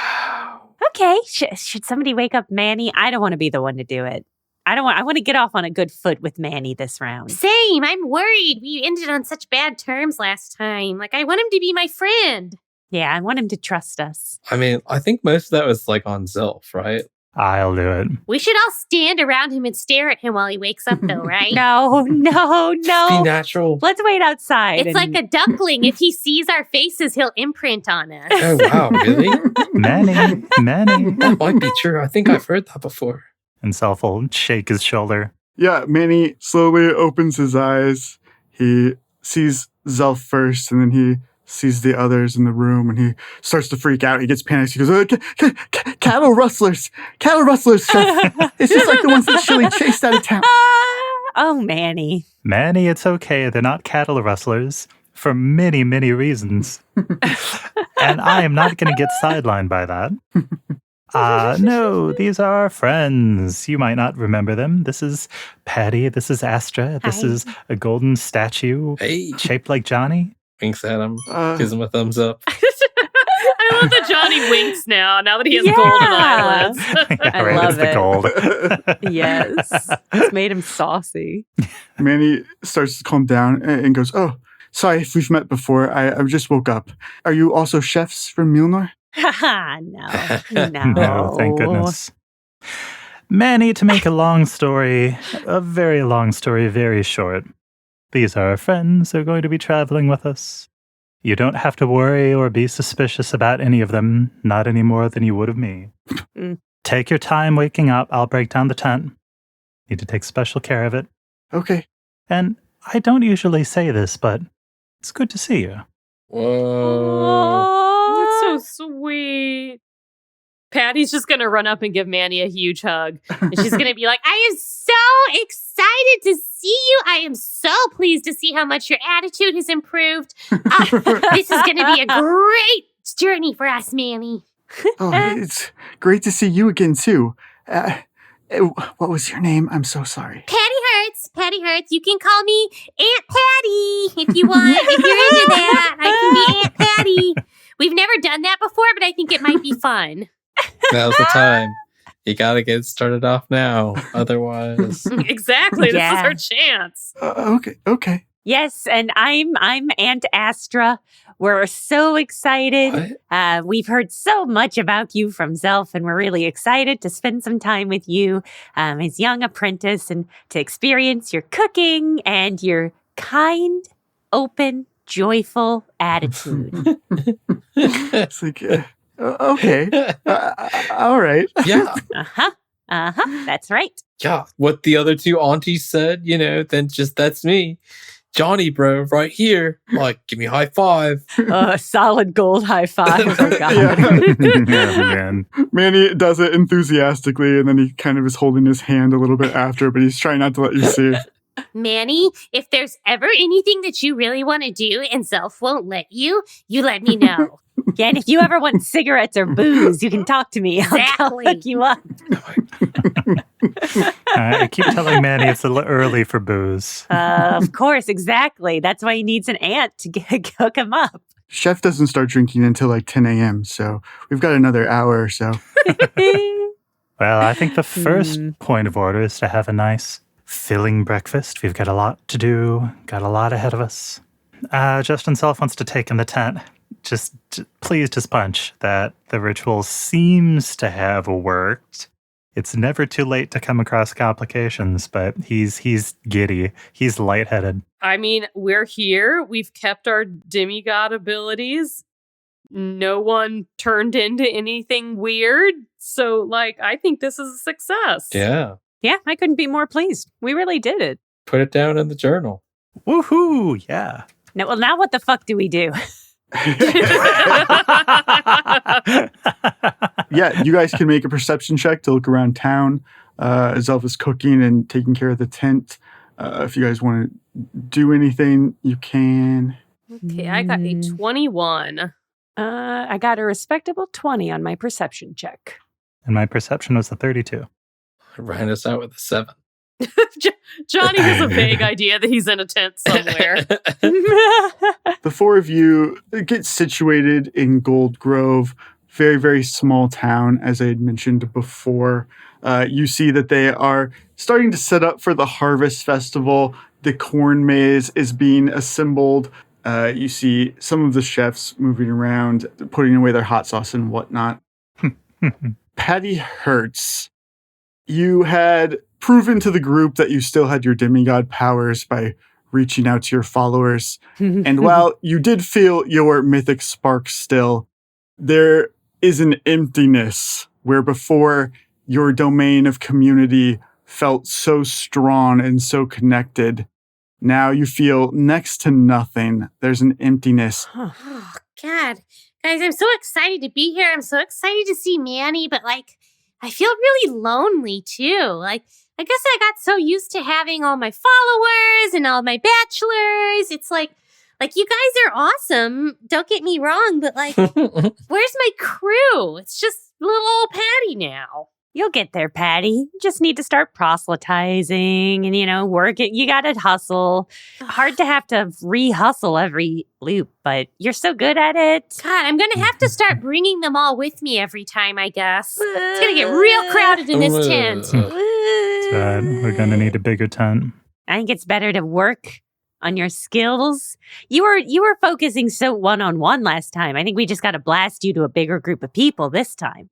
Okay. Should somebody wake up Manny? I don't want to be the one to do it. I want to get off on a good foot with Manny this round. Same. I'm worried. We ended on such bad terms last time. Like, I want him to be my friend. Yeah, I want him to trust us. I mean, I think most of that was like on Zelf, right? I'll do it. We should all stand around him and stare at him while he wakes up, though, right? No. Be natural. Let's wait outside. It's like a duckling. If he sees our faces, he'll imprint on us. Oh, wow, really? Manny. That might be true. I think I've heard that before. And Zelf will shake his shoulder. Yeah, Manny slowly opens his eyes. He sees Zelf first, and then he sees the others in the room, and he starts to freak out. He gets panicked. He goes, cattle rustlers, chef. It's just like the ones that Chili chased out of town. Oh, Manny. Manny, it's okay. They're not cattle rustlers for many, many reasons. And I am not going to get sidelined by that. No, these are our friends. You might not remember them. This is Patty. This is Astra. This is a golden statue Hey. shaped like Johnny. Winks at him. Gives him a thumbs up. I'm I love that Johnny winks now that he has golden eyelids. I Right, love it's the it. gold. Yes. It's made him saucy. Manny starts to calm down and goes, "Oh, sorry if we've met before. I just woke up. Are you also chefs from Milnor?" Haha, no. No, thank goodness. Manny, to make a very long story, very short. These are our friends. They're going to be traveling with us. You don't have to worry or be suspicious about any of them, not any more than you would of me. Mm. Take your time waking up. I'll break down the tent. Need to take special care of it. Okay. And I don't usually say this, but it's good to see you. Whoa. That's so sweet. Patty's just going to run up and give Manny a huge hug. And she's going to be like, I am so excited to see you. I am so pleased to see how much your attitude has improved. This is going to be a great journey for us, Manny. Oh, it's great to see you again, too. What was your name? I'm so sorry. Patty Hurts. You can call me Aunt Patty if you want. If you're into that, I can be Aunt Patty. We've never done that before, but I think it might be fun. Now's the time. You gotta get started off now. Otherwise. exactly. Yeah. This is our chance. Okay. Yes, and I'm Aunt Astra. We're so excited. What? We've heard so much about you from Zelf, and we're really excited to spend some time with you as young apprentice and to experience your cooking and your kind, open, joyful attitude. It's like, okay. All right. Yeah. That's right. Yeah. What the other two aunties said, then just that's me. Johnny, bro, right here. Like, give me a high five. Solid gold high five. Oh, God. Yeah. Oh, man. Manny does it enthusiastically, and then he kind of is holding his hand a little bit after, but he's trying not to let you see. Manny, if there's ever anything that you really want to do and Zelf won't let you, you let me know. Yeah, and if you ever want cigarettes or booze, you can talk to me. I'll Exactly. hook you up. I keep telling Manny it's a little early for booze. Of course, exactly. That's why he needs an aunt to hook him up. Chef doesn't start drinking until like 10 a.m., so we've got another hour or so. Well, I think the first point of order is to have a nice, filling breakfast. We've got a lot to do, got a lot ahead of us. Justin Self wants to take in the tent. Please just punch that the ritual seems to have worked. It's never too late to come across complications, but he's giddy. He's lightheaded. I mean, we're here. We've kept our demigod abilities. No one turned into anything weird. So, I think this is a success. Yeah. Yeah, I couldn't be more pleased. We really did it. Put it down in the journal. Woohoo! Yeah. Now what the fuck do we do? Yeah, you guys can make a perception check to look around town. Zelf is cooking and taking care of the tent. If you guys want to do anything, you can. Okay, I got a 21. I got a respectable 20 on my perception check. And my perception was a 32. Ran us out with a 7. Johnny has a vague idea that he's in a tent somewhere. The four of you get situated in Gold Grove, very, very small town, as I had mentioned before. You see that they are starting to set up for the Harvest Festival. The corn maze is being assembled. You see some of the chefs moving around, putting away their hot sauce and whatnot. Patty Hertz, you had proven to the group that you still had your demigod powers by reaching out to your followers. And while you did feel your mythic spark still, there is an emptiness where before your domain of community felt so strong and so connected. Now you feel next to nothing. There's an emptiness. Oh, God. Guys, I'm so excited to be here. I'm so excited to see Manny, but I feel really lonely too. I guess I got so used to having all my followers and all my bachelors. It's like you guys are awesome. Don't get me wrong, but where's my crew? It's just little old Patty now. You'll get there, Patty. You just need to start proselytizing and, work it. You got to hustle. Hard to have to re-hustle every loop, but you're so good at it. God, I'm going to have to start bringing them all with me every time, I guess. It's going to get real crowded in this tent. We're going to need a bigger tent. I think it's better to work on your skills. You were focusing so one-on-one last time. I think we just got to blast you to a bigger group of people this time.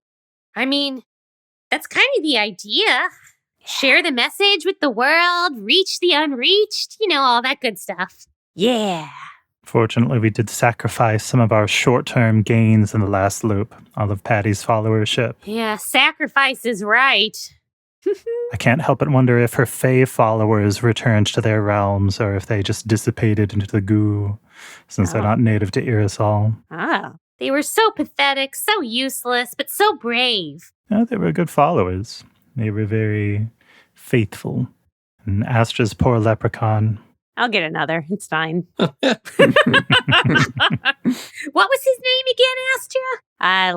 I mean, that's kind of the idea. Share the message with the world, reach the unreached, all that good stuff. Yeah. Fortunately, we did sacrifice some of our short-term gains in the last loop, all of Patty's followership. Yeah, sacrifice is right. I can't help but wonder if her Fae followers returned to their realms or if they just dissipated into the goo, since they're not native to Irisol. Ah. They were so pathetic, so useless, but so brave. Yeah, they were good followers. They were very faithful. And Astra's poor leprechaun. I'll get another. It's fine. What was his name again, Astra?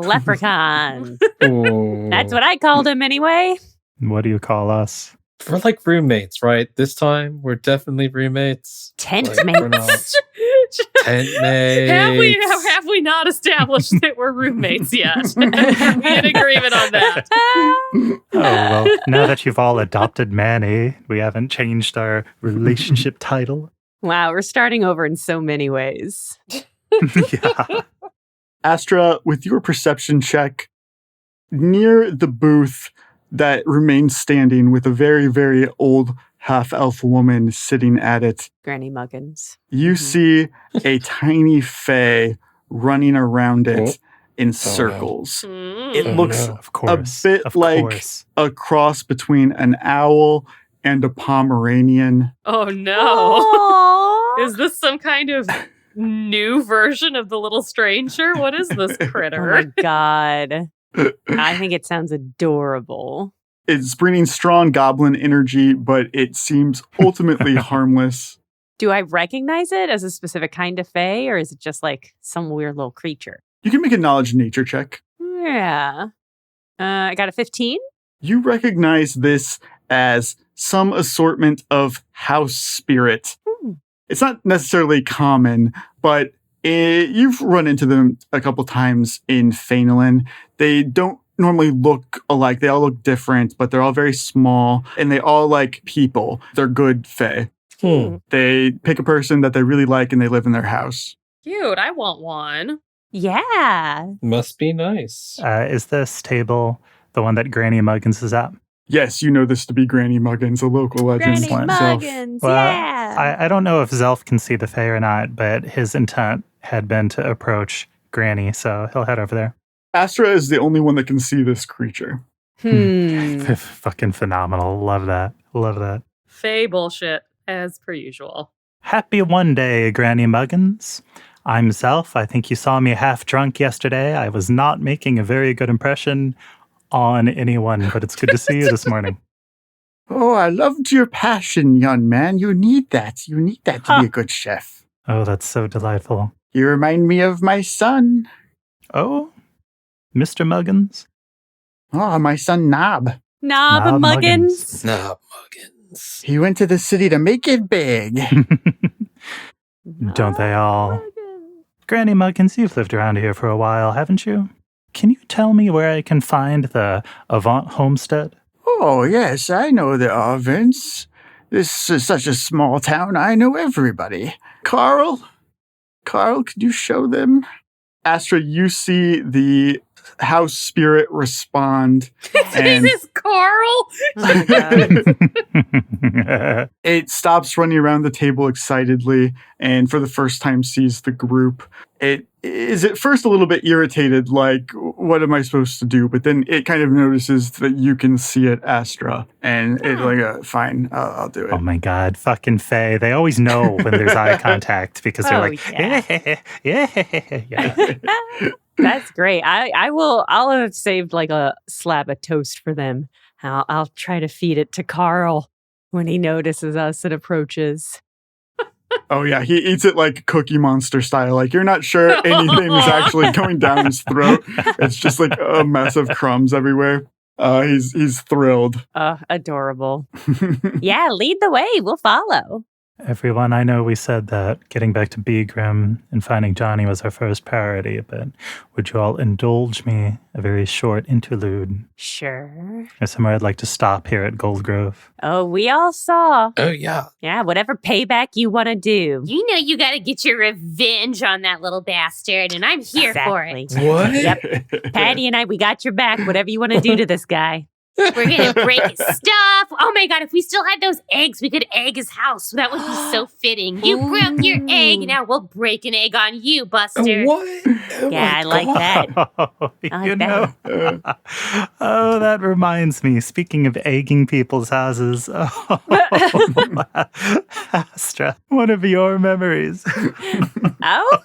Leprechaun. Oh. That's what I called him anyway. What do you call us? We're like roommates, right? This time, we're definitely roommates. Tent Like, we're mates. not tent mates. Have we not established that we're roommates yet? We had agreement on that. Oh, well, now that you've all adopted Manny, we haven't changed our relationship title. Wow, we're starting over in so many ways. Yeah. Astra, with your perception check, near the booth that remains standing with a very, very old half-elf woman sitting at it, Granny Muggins. you see a tiny fae running around it in circles. It looks Of course. a bit of like course. a cross between an owl and a Pomeranian. Oh no. Aww. Is this some kind of new version of the little stranger? What is this Oh critter? my god. I think it sounds adorable. It's bringing strong goblin energy, but it seems ultimately harmless. Do I recognize it as a specific kind of fae, or is it just like some weird little creature? You can make a knowledge nature check. Yeah. I got a 15. You recognize this as some assortment of house spirit. It's not necessarily common, but you've run into them a couple times in Fainalin. They don't normally look alike. They all look different, but they're all very small, and they all like people. They're good fae. They pick a person that they really like, and they live in their house. Cute. I want one. Yeah. Must be nice. Is this table the one that Granny Muggins is at? Yes, you know this to be Granny Muggins, a local legend. Granny Muggins. Well, Yeah. I don't know if Zelf can see the Fae or not, but his intent had been to approach Granny, so he'll head over there. Astra is the only one that can see this creature. Fucking phenomenal. Love that. Love that. Fae bullshit, as per usual. Happy one day, Granny Muggins. I'm Zelf. I think you saw me half drunk yesterday. I was not making a very good impression on anyone, but it's good to see you this morning. Oh, I loved your passion, young man. You need that. You need that to be a good chef. Oh, that's so delightful. You remind me of my son. Oh, Mr. Muggins? Oh, my son Nob. Knob Knob Muggins. Nah, Muggins. He went to the city to make it big. Don't they all? Granny Muggins, you've lived around here for a while, haven't you? Can you tell me where I can find the Avant homestead? Oh, yes, I know the Avents. This is such a small town, I know everybody. Carl, could you show them? Astra, you see the house spirit respond. His name is Carl. Oh my god. It stops running around the table excitedly and for the first time sees the group. It is at first a little bit irritated, like, what am I supposed to do? But then it kind of notices that you can see it, Astra. And it's like, fine, I'll do it. Oh my god, fucking Faye. They always know when there's eye contact because they're Oh, like, yeah. yeah. That's great. I'll have saved like a slab of toast for them. I'll try to feed it to Carl when he notices us and approaches. Oh yeah, he eats it like Cookie Monster style. Like, you're not sure anything is actually going down his throat. It's just like a mess of crumbs everywhere. He's thrilled. Adorable. Yeah, lead the way. We'll follow. Everyone, I know we said that getting back to Begram and finding Johnny was our first priority, but would you all indulge me a very short interlude? Sure. Or somewhere I'd like to stop here at Gold Grove. Oh, we all saw. Oh, yeah. Yeah, whatever payback you want to do. You know you gotta get your revenge on that little bastard, and I'm here for it. What? Yep. Patty and I, we got your back. Whatever you want to do to this guy. We're gonna break his stuff. Oh my god, if we still had those eggs, we could egg his house. That would be so fitting. You broke your egg, now we'll break an egg on you, Buster. What? Oh Yeah, I like that. You know, oh, that reminds me. Speaking of egging people's houses, Astra, one of your memories. Oh?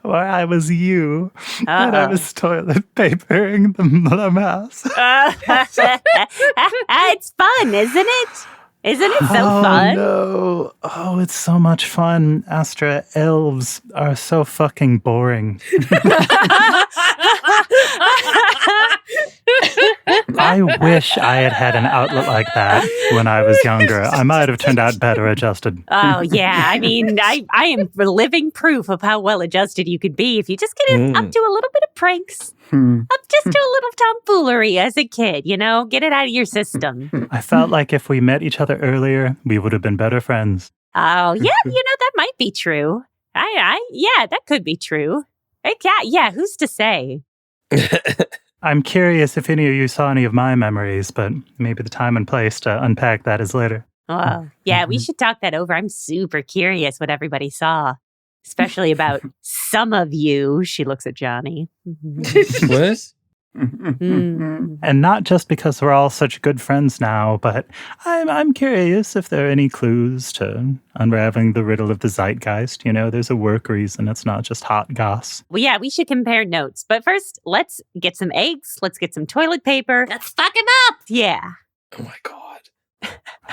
Where I was you, and I was toilet papering the mouse. It's fun, isn't it? Isn't it so fun? No. Oh, it's so much fun. Astra, elves are so fucking boring. I wish I had had an outlet like that when I was younger. I might have turned out better adjusted. Oh, yeah. I mean, I am living proof of how well adjusted you could be if you just get up to a little bit of pranks. Up just to a little tomfoolery as a kid, you know? Get it out of your system. I felt like if we met each other earlier, we would have been better friends. Oh, yeah, that might be true. Yeah, that could be true. Yeah, who's to say? I'm curious if any of you saw any of my memories, but maybe the time and place to unpack that is later. Oh, yeah, we should talk that over. I'm super curious what everybody saw, especially about some of you. She looks at Johnny. What? And not just because we're all such good friends now, but I'm curious if there are any clues to unraveling the riddle of the zeitgeist. You know, there's a work reason. It's not just hot goss. Well, yeah, we should compare notes. But first, let's get some eggs. Let's get some toilet paper. Let's fuck him up. Yeah. Oh, my God.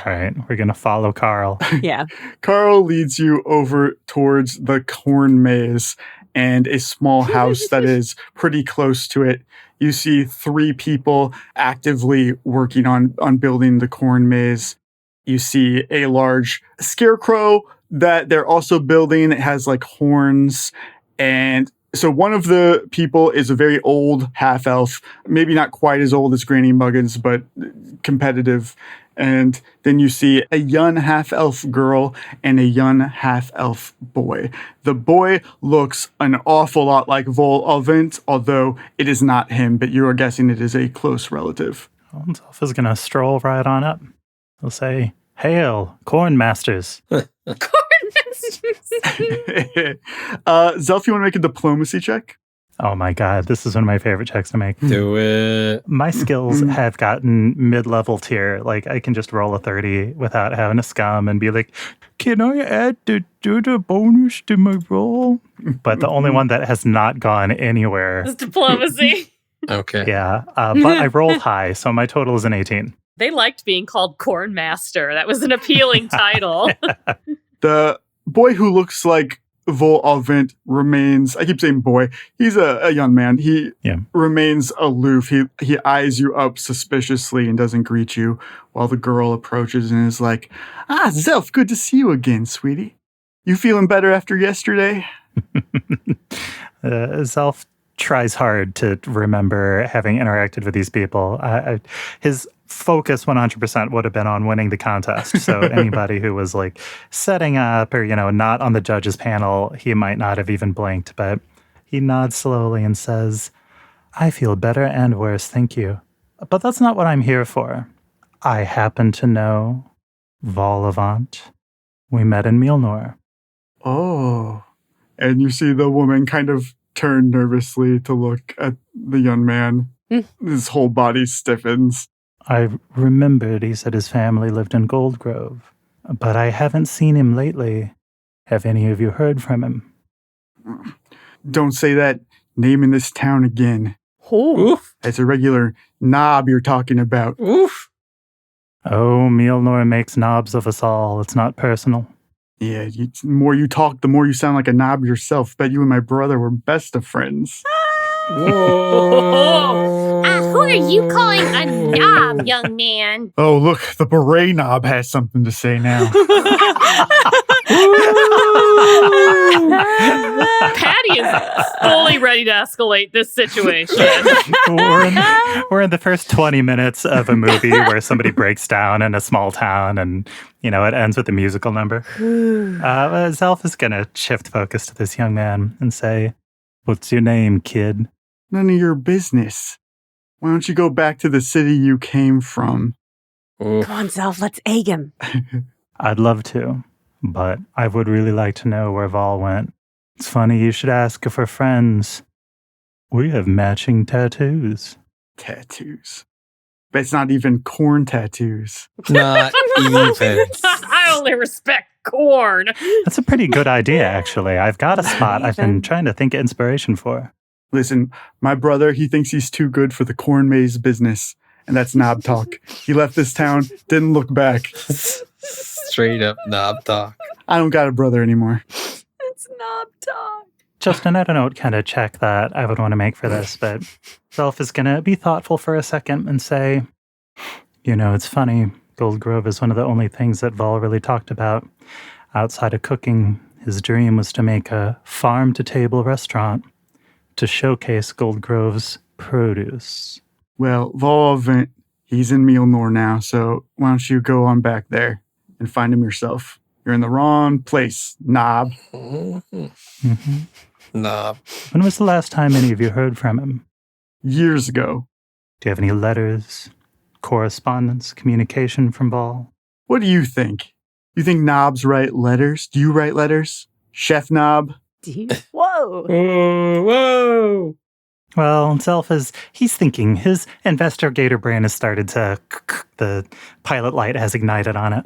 All right, we're going to follow Carl. Yeah. Carl leads you over towards the corn maze and a small house that is pretty close to it. You see 3 people actively working on building the corn maze. You see a large scarecrow that they're also building. It has like horns. And so one of the people is a very old half-elf, maybe not quite as old as Granny Muggins, but competitive. And then you see a young half-elf girl and a young half-elf boy. The boy looks an awful lot like Vol Alvent, although it is not him, but you are guessing it is a close relative. Well, Zelf is going to stroll right on up. He'll say, "Hail, corn masters." Zelf, you want to make a diplomacy check? Oh my God, this is one of my favorite checks to make. Do it. My skills have gotten mid-level tier. Like, I can just roll a 30 without having to scum and be like, can I add the bonus to my roll? But the only one that has not gone anywhere. It's diplomacy. Okay. Yeah, but I rolled high, so my total is an 18. They liked being called Corn Master. That was an appealing title. The boy who looks like Vol Alvent remains, I keep saying boy, he's a young man. He remains aloof. He eyes you up suspiciously and doesn't greet you, while the girl approaches and is like, Zelf, good to see you again, sweetie. You feeling better after yesterday? Zelf tries hard to remember having interacted with these people. His focus 100% would have been on winning the contest. So anybody who was like setting up or, not on the judges panel, he might not have even blinked, but he nods slowly and says, I feel better and worse, thank you. But that's not what I'm here for. I happen to know Volavant. We met in Milnor. Oh. And you see the woman kind of turn nervously to look at the young man. His whole body stiffens. I remembered he said his family lived in Gold Grove, but I haven't seen him lately. Have any of you heard from him? Don't say that name in this town again. Oof. It's a regular knob you're talking about. Oof. Oh, Milnor makes knobs of us all. It's not personal. Yeah, the more you talk, the more you sound like a knob yourself. Bet you and my brother were best of friends. Whoa. Who Who are you calling a knob, young man? Oh, look, the beret knob has something to say now. Patty is fully ready to escalate this situation. We're in the first 20 minutes of a movie where somebody breaks down in a small town and, it ends with a musical number. Zelf is going to shift focus to this young man and say, "What's your name, kid?" None of your business. Why don't you go back to the city you came from? Come on, Zelf, let's egg him. I'd love to, but I would really like to know where Vol went. It's funny you should ask if we're friends. We have matching tattoos. Tattoos. But it's not even corn tattoos. Not even. I only respect corn. That's a pretty good idea, actually. I've got a spot I've been trying to think of inspiration for. Listen, my brother, he thinks he's too good for the corn maze business. And that's knob talk. He left this town, didn't look back. Straight up knob talk. I don't got a brother anymore. It's knob talk. Justin, I don't know what kind of check that I would want to make for this, but Zelf is going to be thoughtful for a second and say, it's funny. Gold Grove is one of the only things that Vol really talked about. Outside of cooking, his dream was to make a farm-to-table restaurant to showcase Gold Grove's produce. Well, Vol, he's in Mjolnir now, so why don't you go on back there and find him yourself? You're in the wrong place, knob. Mm-hmm. Knob. When was the last time any of you heard from him? Years ago. Do you have any letters, correspondence, communication from Vol? What do you think? You think knobs write letters? Do you write letters? Chef Knob? Whoa. Whoa. Well, Zelf he's thinking. His investigator brain has started to, the pilot light has ignited on it.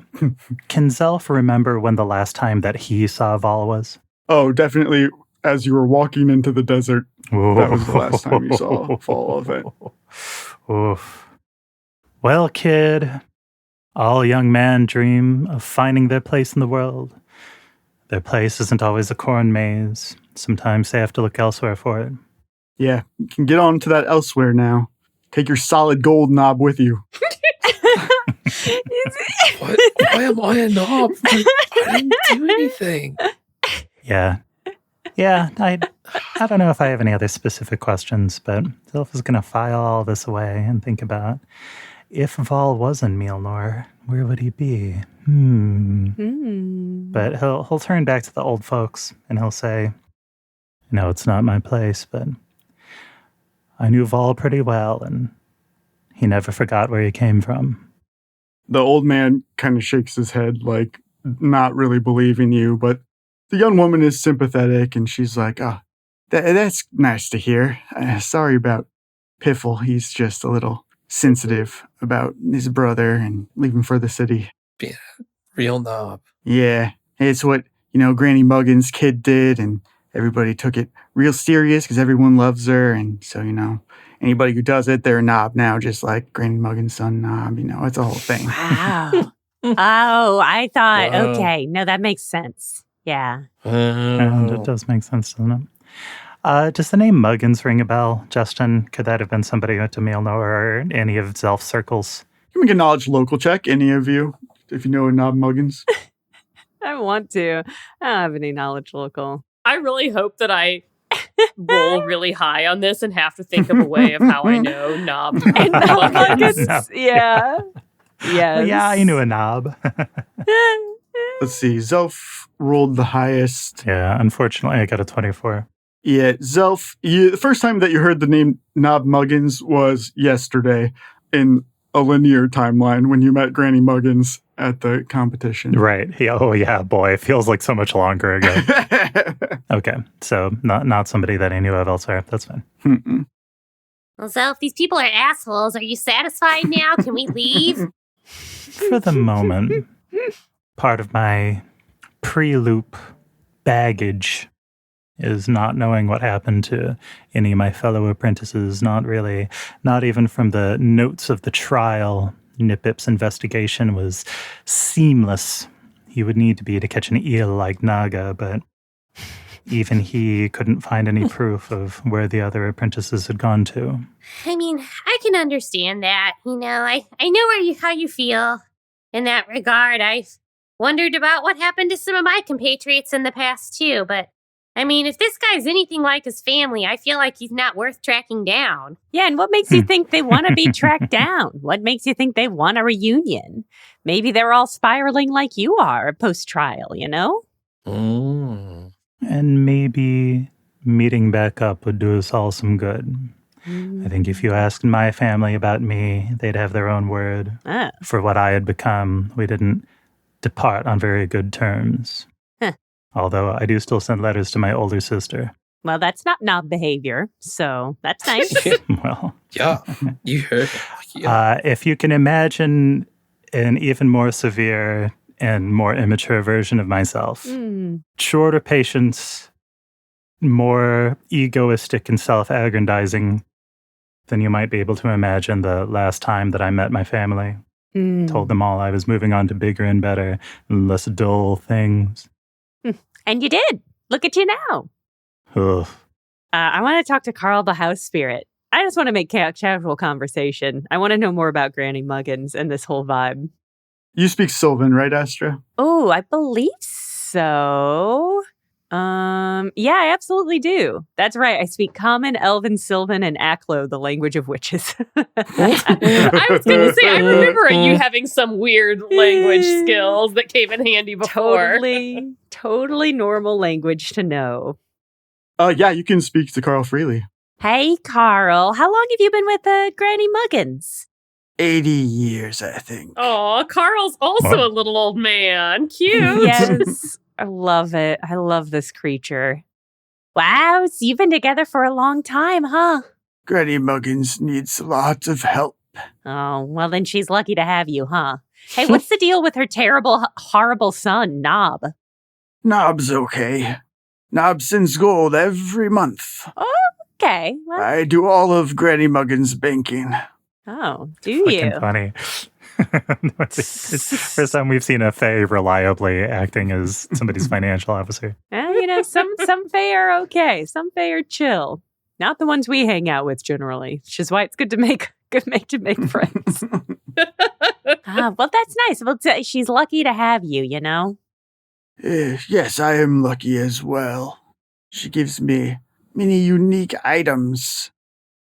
Can Zelf remember when the last time that he saw Vol was? Oh, definitely as you were walking into the desert. That was the last time you saw Vol of it. Oof. Well, kid, all young men dream of finding their place in the world. Their place isn't always a corn maze. Sometimes they have to look elsewhere for it. Yeah, you can get on to that elsewhere now. Take your solid gold knob with you. What? Why am I a knob? I didn't do anything. Yeah, I don't know if I have any other specific questions, but Zelf is going to file all this away and think about, if Vol was in Mjolnir, where would he be? But he'll turn back to the old folks and he'll say, no, it's not my place, but I knew Vol pretty well, and he never forgot where he came from. The old man kind of shakes his head, like, not really believing you, but the young woman is sympathetic, and she's like, that's nice to hear. Sorry about Piffle. He's just a little sensitive about his brother and leaving for the city. Being a real knob. Yeah, it's what, Granny Muggins' kid did, and everybody took it real serious because everyone loves her. And so, anybody who does it, they're a knob now, just like Granny Muggins' son knob. It's a whole thing. Wow. Oh, I thought, Wow. okay. No, that makes sense. Yeah. And it does make sense, doesn't it? Does the name Muggins ring a bell, Justin? Could that have been somebody who went to Mjolnir or any of Zelf's circles? You can make a knowledge local check, any of you, if you know a knob Muggins. I want to. I don't have any knowledge local. I really hope that I roll really high on this and have to think of a way of how I know knob. And Muggins. yeah. Yes. Yeah, I knew a knob. Let's see. Zelf rolled the highest. Yeah, unfortunately, I got a 24. Yeah, Zelf, the first time that you heard the name Knob Muggins was yesterday in a linear timeline when you met Granny Muggins at the competition. Right. Yeah, boy, it feels like so much longer ago. Okay, so not somebody that I knew of elsewhere. That's fine. Mm-mm. Well, Zelf, these people are assholes. Are you satisfied now? Can we leave? For the moment, part of my pre-loop baggage is not knowing what happened to any of my fellow apprentices, not even from the notes of the trial. Nipip's investigation was seamless. He would need to be to catch an eel like Naga, but even he couldn't find any proof of where the other apprentices had gone to. I mean, I can understand that. You know, I know how you feel in that regard. I've wondered about what happened to some of my compatriots in the past, too. But, I mean, if this guy's anything like his family, I feel like he's not worth tracking down. Yeah, and what makes you think they want to be tracked down? What makes you think they want a reunion? Maybe they're all spiraling like you are post-trial, you know? And maybe meeting back up would do us all some good. I think if you asked my family about me, they'd have their own word. For what I had become, we didn't depart on very good terms. Although I do still send letters to my older sister. Well, that's not knob behavior, so that's nice. Well, yeah, you heard. If you can imagine an even more severe and more immature version of myself, shorter patience, more egoistic and self-aggrandizing than you might be able to imagine the last time that I met my family. Told them all I was moving on to bigger and better and less dull things. And you did. Look at you now. Ugh. I want to talk to Carl the house spirit. I just want to make casual conversation. I want to know more about Granny Muggins and this whole vibe. You speak Sylvan, right, Astra? Oh, I believe so. Yeah, I absolutely do. That's right. I speak Common, Elven, Sylvan, and Aklo, the language of witches. I was going to say, I remember you having some weird language skills that came in handy before. Totally normal language to know. Yeah, you can speak to Carl freely. Hey, Carl. How long have you been with Granny Muggins? 80 years, I think. Oh, Carl's also a little old man. Cute. Yes. I love it. I love this creature. Wow, so you've been together for a long time, huh? Granny Muggins needs lots of help. Oh, well then she's lucky to have you, huh? Hey, what's the deal with her terrible, horrible son, Knob? Knob's okay. Knob sends gold every month. Oh, okay. Well, I do all of Granny Muggins' banking. oh, do you? Fucking funny. It's the first time we've seen a Fae reliably acting as somebody's financial officer. Well, you know, some Fae are okay. Some Fae are chill. Not the ones we hang out with generally, which is why it's good to make friends. Well, that's nice. Well, she's lucky to have you, you know? Yes, I am lucky as well. She gives me many unique items.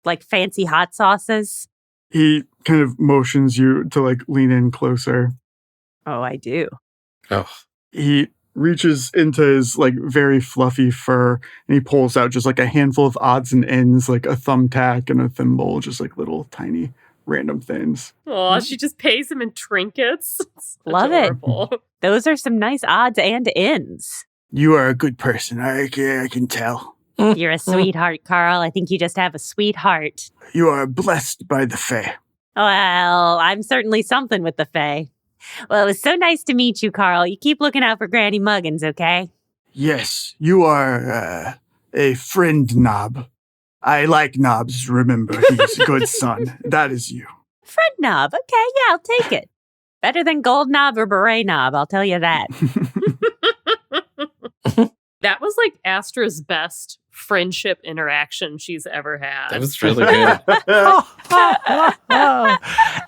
Like fancy hot sauces? He kind of motions you to, like, lean in closer. Oh, I do. Oh. He reaches into his, like, very fluffy fur, and he pulls out just, like, a handful of odds and ends, like a thumbtack and a thimble, just, like, little tiny random things. Oh, she just pays him in trinkets. It's Love adorable. it. Those are some nice odds and ends. You are a good person, I can tell. You're a sweetheart, Carl. I think you just have a sweet heart. You are blessed by the Fae. Well, I'm certainly something with the Fae. Well, it was so nice to meet you, Carl. You keep looking out for Granny Muggins, okay? Yes, you are a friend, Knob. I like Knobs, remember. He's a good son. That is you. Friend Knob. Okay, yeah, I'll take it. Better than Gold Knob or Beret Knob, I'll tell you that. That was like Astra's best friendship interaction she's ever had. That was really good.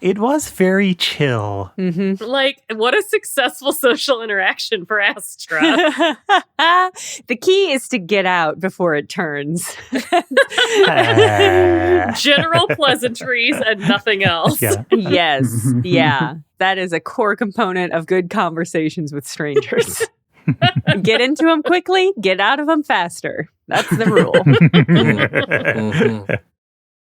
It was very chill. Mm-hmm. Like, what a successful social interaction for Astra. The key is to get out before it turns. General pleasantries and nothing else. Yeah. Yes. Yeah. That is a core component of good conversations with strangers. Get into them quickly, get out of them faster. That's the rule.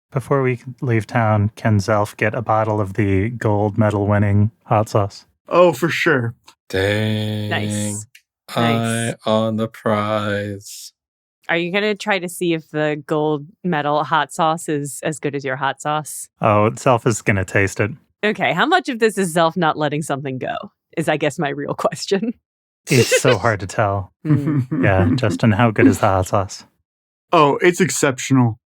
Before we leave town, can Zelf get a bottle of the gold medal winning hot sauce? Oh, for sure. Dang. Nice. Eye on the prize. Are you going to try to see if the gold medal hot sauce is as good as your hot sauce? Oh, Zelf is going to taste it. Okay, how much of this is Zelf not letting something go? Is, I guess, my real question. It's so hard to tell. Yeah, Justin, how good is the hot sauce? Oh, it's exceptional.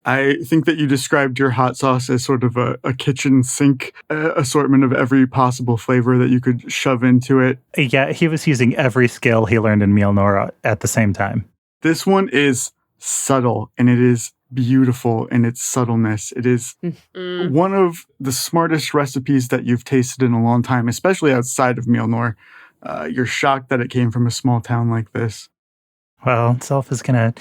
I think that you described your hot sauce as sort of a kitchen sink assortment of every possible flavor that you could shove into it. Yeah, he was using every skill he learned in Mjolnir at the same time. This one is subtle, and it is beautiful in its subtleness. It is one of the smartest recipes that you've tasted in a long time, especially outside of Mjolnir. You're shocked that it came from a small town like this. Well, Zelf is going to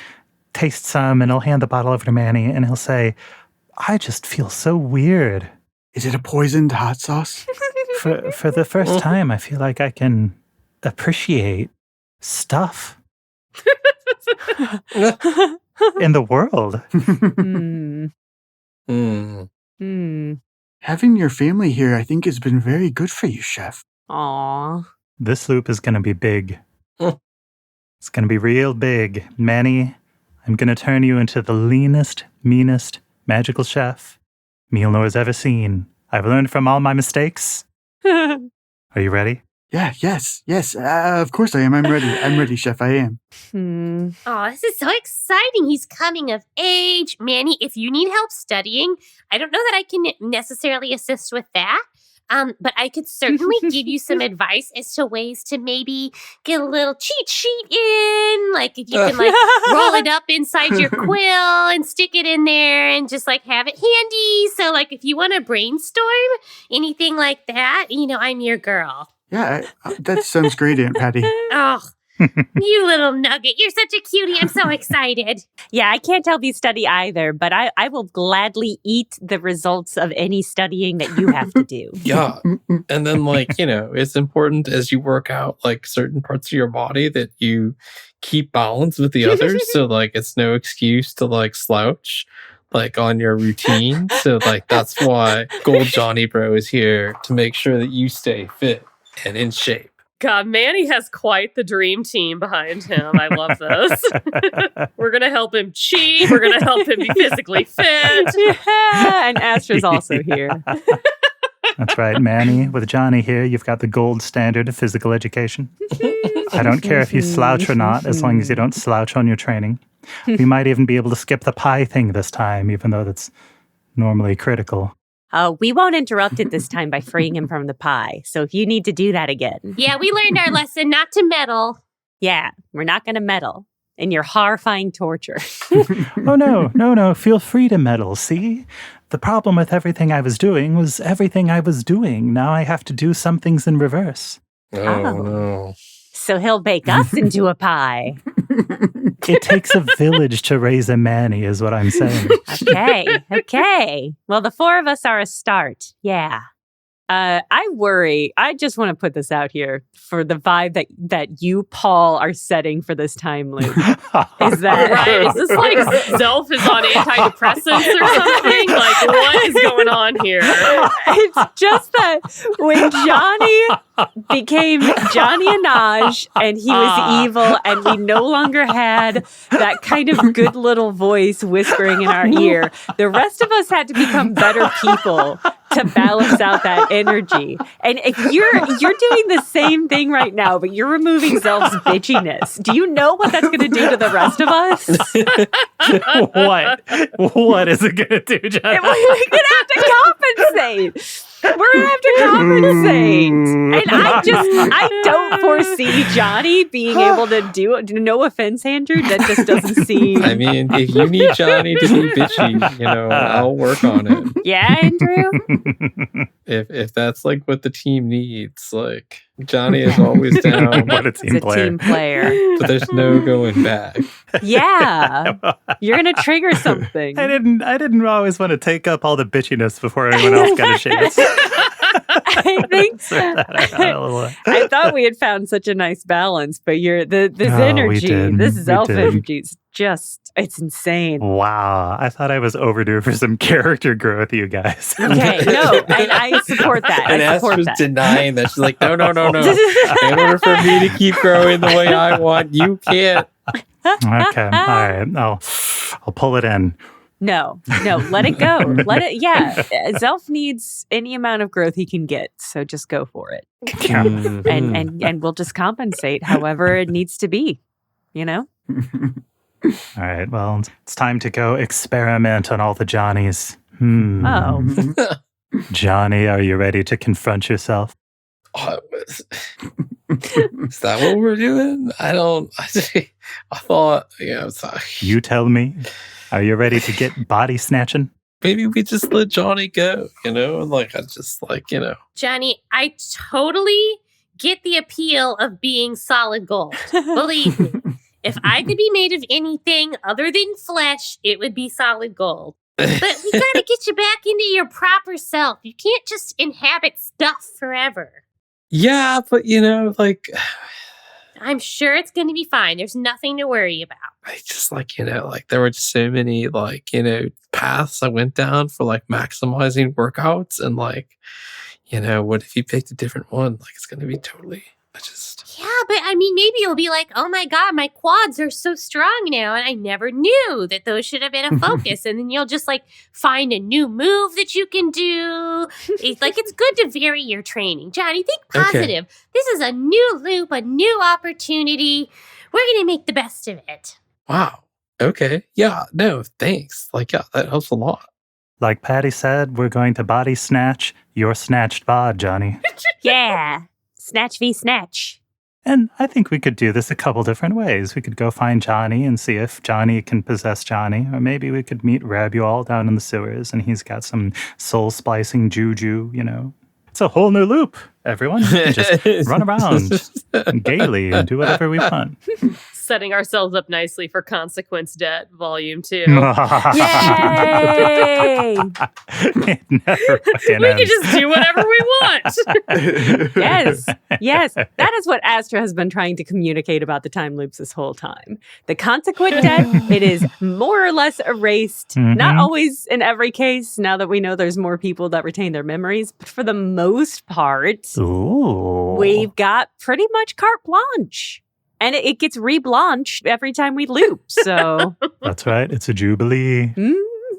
taste some, and he'll hand the bottle over to Manny, and he'll say, I just feel so weird. Is it a poisoned hot sauce? For the first time, I feel like I can appreciate stuff in the world. Having your family here, I think, has been very good for you, Chef. Aw. This loop is going to be big. It's going to be real big. Manny, I'm going to turn you into the leanest, meanest magical chef Mjolnir's ever seen. I've learned from all my mistakes. Are you ready? Yeah, yes. Of course I am. I'm ready. I'm ready, Chef. I am. Oh, this is so exciting. He's coming of age. Manny, if you need help studying, I don't know that I can necessarily assist with that. But I could certainly give you some advice as to ways to maybe get a little cheat sheet in. Like if you can roll it up inside your quill and stick it in there and just have it handy. So if you want to brainstorm anything like that, I'm your girl. Yeah, that sounds great, Aunt Patty. Oh, you little nugget. You're such a cutie. I'm so excited. Yeah, I can't help you study either, but I will gladly eat the results of any studying that you have to do. Yeah. And then it's important as you work out certain parts of your body that you keep balance with the others. So it's no excuse to slouch on your routine. So that's why Gold Johnny Bro is here to make sure that you stay fit and in shape. God, Manny has quite the dream team behind him. I love this. We're going to help him cheat. We're going to help him be physically fit. Yeah, and Astra's also here. That's right, Manny. With Johnny here, you've got the gold standard of physical education. I don't care if you slouch or not, as long as you don't slouch on your training. We might even be able to skip the pie thing this time, even though that's normally critical. We won't interrupt it this time by freeing him from the pie. So if you need to do that again. Yeah, we learned our lesson not to meddle. Yeah, we're not going to meddle in your horrifying torture. Oh, no. Feel free to meddle, see? The problem with everything I was doing was everything I was doing. Now I have to do some things in reverse. Oh, no. So he'll bake us into a pie. It takes a village to raise a Manny, is what I'm saying. Okay. Well, the four of us are a start. Yeah. I worry. I just want to put this out here for the vibe that you, Paul, are setting for this time loop. Is that right? Is this Zelf is on antidepressants or something? What is going on here? It's just that when Johnny became Johnny and Naj and he was evil and we no longer had that kind of good little voice whispering in our ear, the rest of us had to become better people to balance out that energy. And if you're doing the same thing right now, but you're removing Zelf's bitchiness. Do you know what that's going to do to the rest of us? What is it going to do, Jenna? We're going to have to compensate. We're going to have to compensate. And I don't foresee Johnny being able to do it. No offense, Andrew. That just doesn't seem... I mean, if you need Johnny to be bitchy, I'll work on it. Yeah, Andrew? If that's what the team needs, Johnny is always down. What a team player. Team player. But there's no going back. Yeah. You're going to trigger something. I didn't always want to take up all the bitchiness before anyone else got a chance. I think I thought we had found such a nice balance, but this energy, this Zelf energy is just, it's insane. Wow. I thought I was overdue for some character growth, you guys. Okay, no, and I support that. And Astra's denying that. She's like, no. In order for me to keep growing the way I want, you can't. Okay, all right. I'll pull it in. No, let it go. Zelf needs any amount of growth he can get, so just go for it. And we'll just compensate however it needs to be, All right, well, it's time to go experiment on all the Johnnies. Oh. Johnny, are you ready to confront yourself? Is that what we're doing? I thought, sorry. You tell me. Are you ready to get body snatching? Maybe we just let Johnny go, and I just Johnny, I totally get the appeal of being solid gold. Believe me, if I could be made of anything other than flesh, it would be solid gold. But we gotta get you back into your proper self. You can't just inhabit stuff forever. Yeah, but I'm sure it's gonna be fine. There's nothing to worry about. I just there were just so many paths I went down for maximizing workouts, and what if you picked a different one? It's gonna be totally. Yeah, but maybe you'll be like, oh my God, my quads are so strong now, and I never knew that those should have been a focus. And then you'll just find a new move that you can do. It's good to vary your training. Johnny, think positive. Okay. This is a new loop, a new opportunity. We're going to make the best of it. Wow. Okay. Yeah. No, thanks. That helps a lot. Like Patty said, we're going to body snatch your snatched bod, Johnny. Yeah. Snatch v. snatch. And I think we could do this a couple different ways. We could go find Johnny and see if Johnny can possess Johnny. Or maybe we could meet Rabual down in the sewers and he's got some soul-splicing juju, It's a whole new loop, everyone. Just run around gaily and do whatever we want. Setting ourselves up nicely for Consequence Debt Volume 2. Yay! We can just do whatever we want. Yes. That is what Astra has been trying to communicate about the time loops this whole time. The consequent debt, it is more or less erased. Mm-hmm. Not always in every case, now that we know there's more people that retain their memories. But for the most part, we've got pretty much carte blanche. And it gets reblanched every time we loop, so... That's right. It's a jubilee.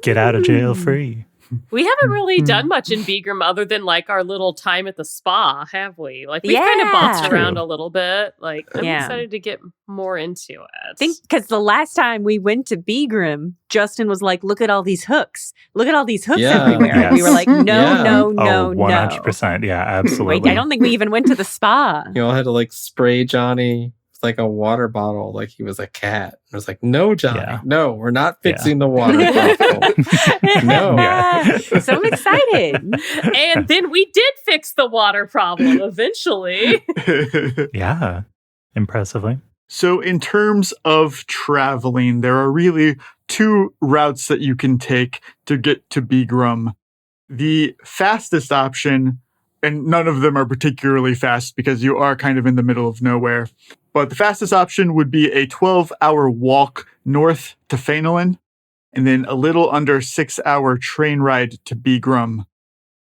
Get out of jail free. We haven't really done much in Begram other than our little time at the spa, have we? We've kind of bopped around a little bit. I'm excited to get more into it. I think because the last time we went to Begram, Justin was like, look at all these hooks. Look at all these hooks everywhere. Yes. And we were like, no. 100%. Yeah, absolutely. Wait, I don't think we even went to the spa. You all had to spray Johnny with a water bottle like he was a cat. I was like, no, Johnny, no, we're not fixing the water bottle. No. Yeah. So I'm excited. And then we did fix the water problem eventually. Yeah, impressively. So in terms of traveling, there are really two routes that you can take to get to Begram. The fastest option, and none of them are particularly fast because you are kind of in the middle of nowhere, but the fastest option would be a 12-hour walk north to Fainalin, and then a little under 6-hour train ride to Begram.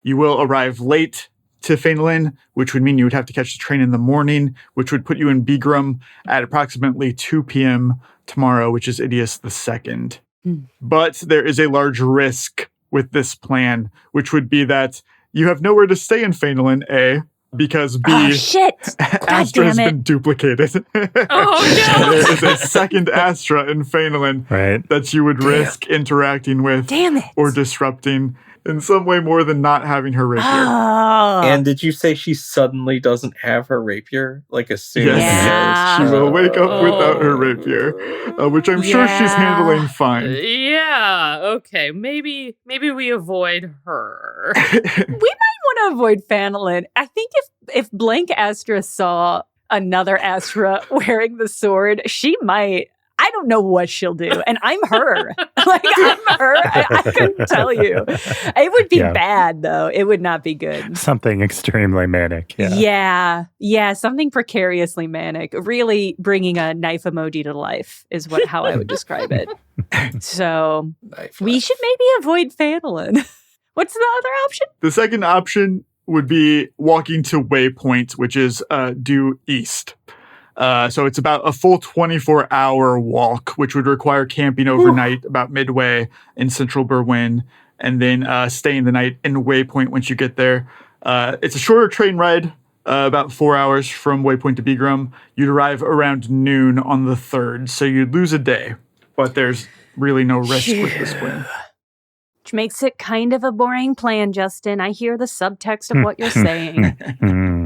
You will arrive late to Fainalin, which would mean you would have to catch the train in the morning, which would put you in Begram at approximately 2 p.m. tomorrow, which is Idias the 2nd. But there is a large risk with this plan, which would be that you have nowhere to stay in Fainalin, A, because B, Astra has been duplicated. Oh, no! There is a second Astra in Fainalin that you would risk interacting with or disrupting in some way more than not having her rapier. And did you say she suddenly doesn't have her rapier? As soon as she will wake up without her rapier, which I'm sure she's handling fine. Yeah, okay. Maybe we avoid her. We might want to avoid Fainalin. I think if Blank Astra saw another Astra wearing the sword, she might... I don't know what she'll do. And I'm her. I'm her. I couldn't tell you. It would be bad, though. It would not be good. Something extremely manic. Yeah, something precariously manic. Really bringing a knife emoji to life is how I would describe it. So we should maybe avoid Fainalin. What's the other option? The second option would be walking to Waypoint, which is due east. So it's about a full 24-hour walk, which would require camping overnight about midway in central Berwyn, and then staying the night in Waypoint once you get there. It's a shorter train ride, about 4 hours from Waypoint to Begram. You'd arrive around noon on the 3rd, so you'd lose a day, but there's really no risk with this plan. Which makes it kind of a boring plan, Justin. I hear the subtext of what you're saying.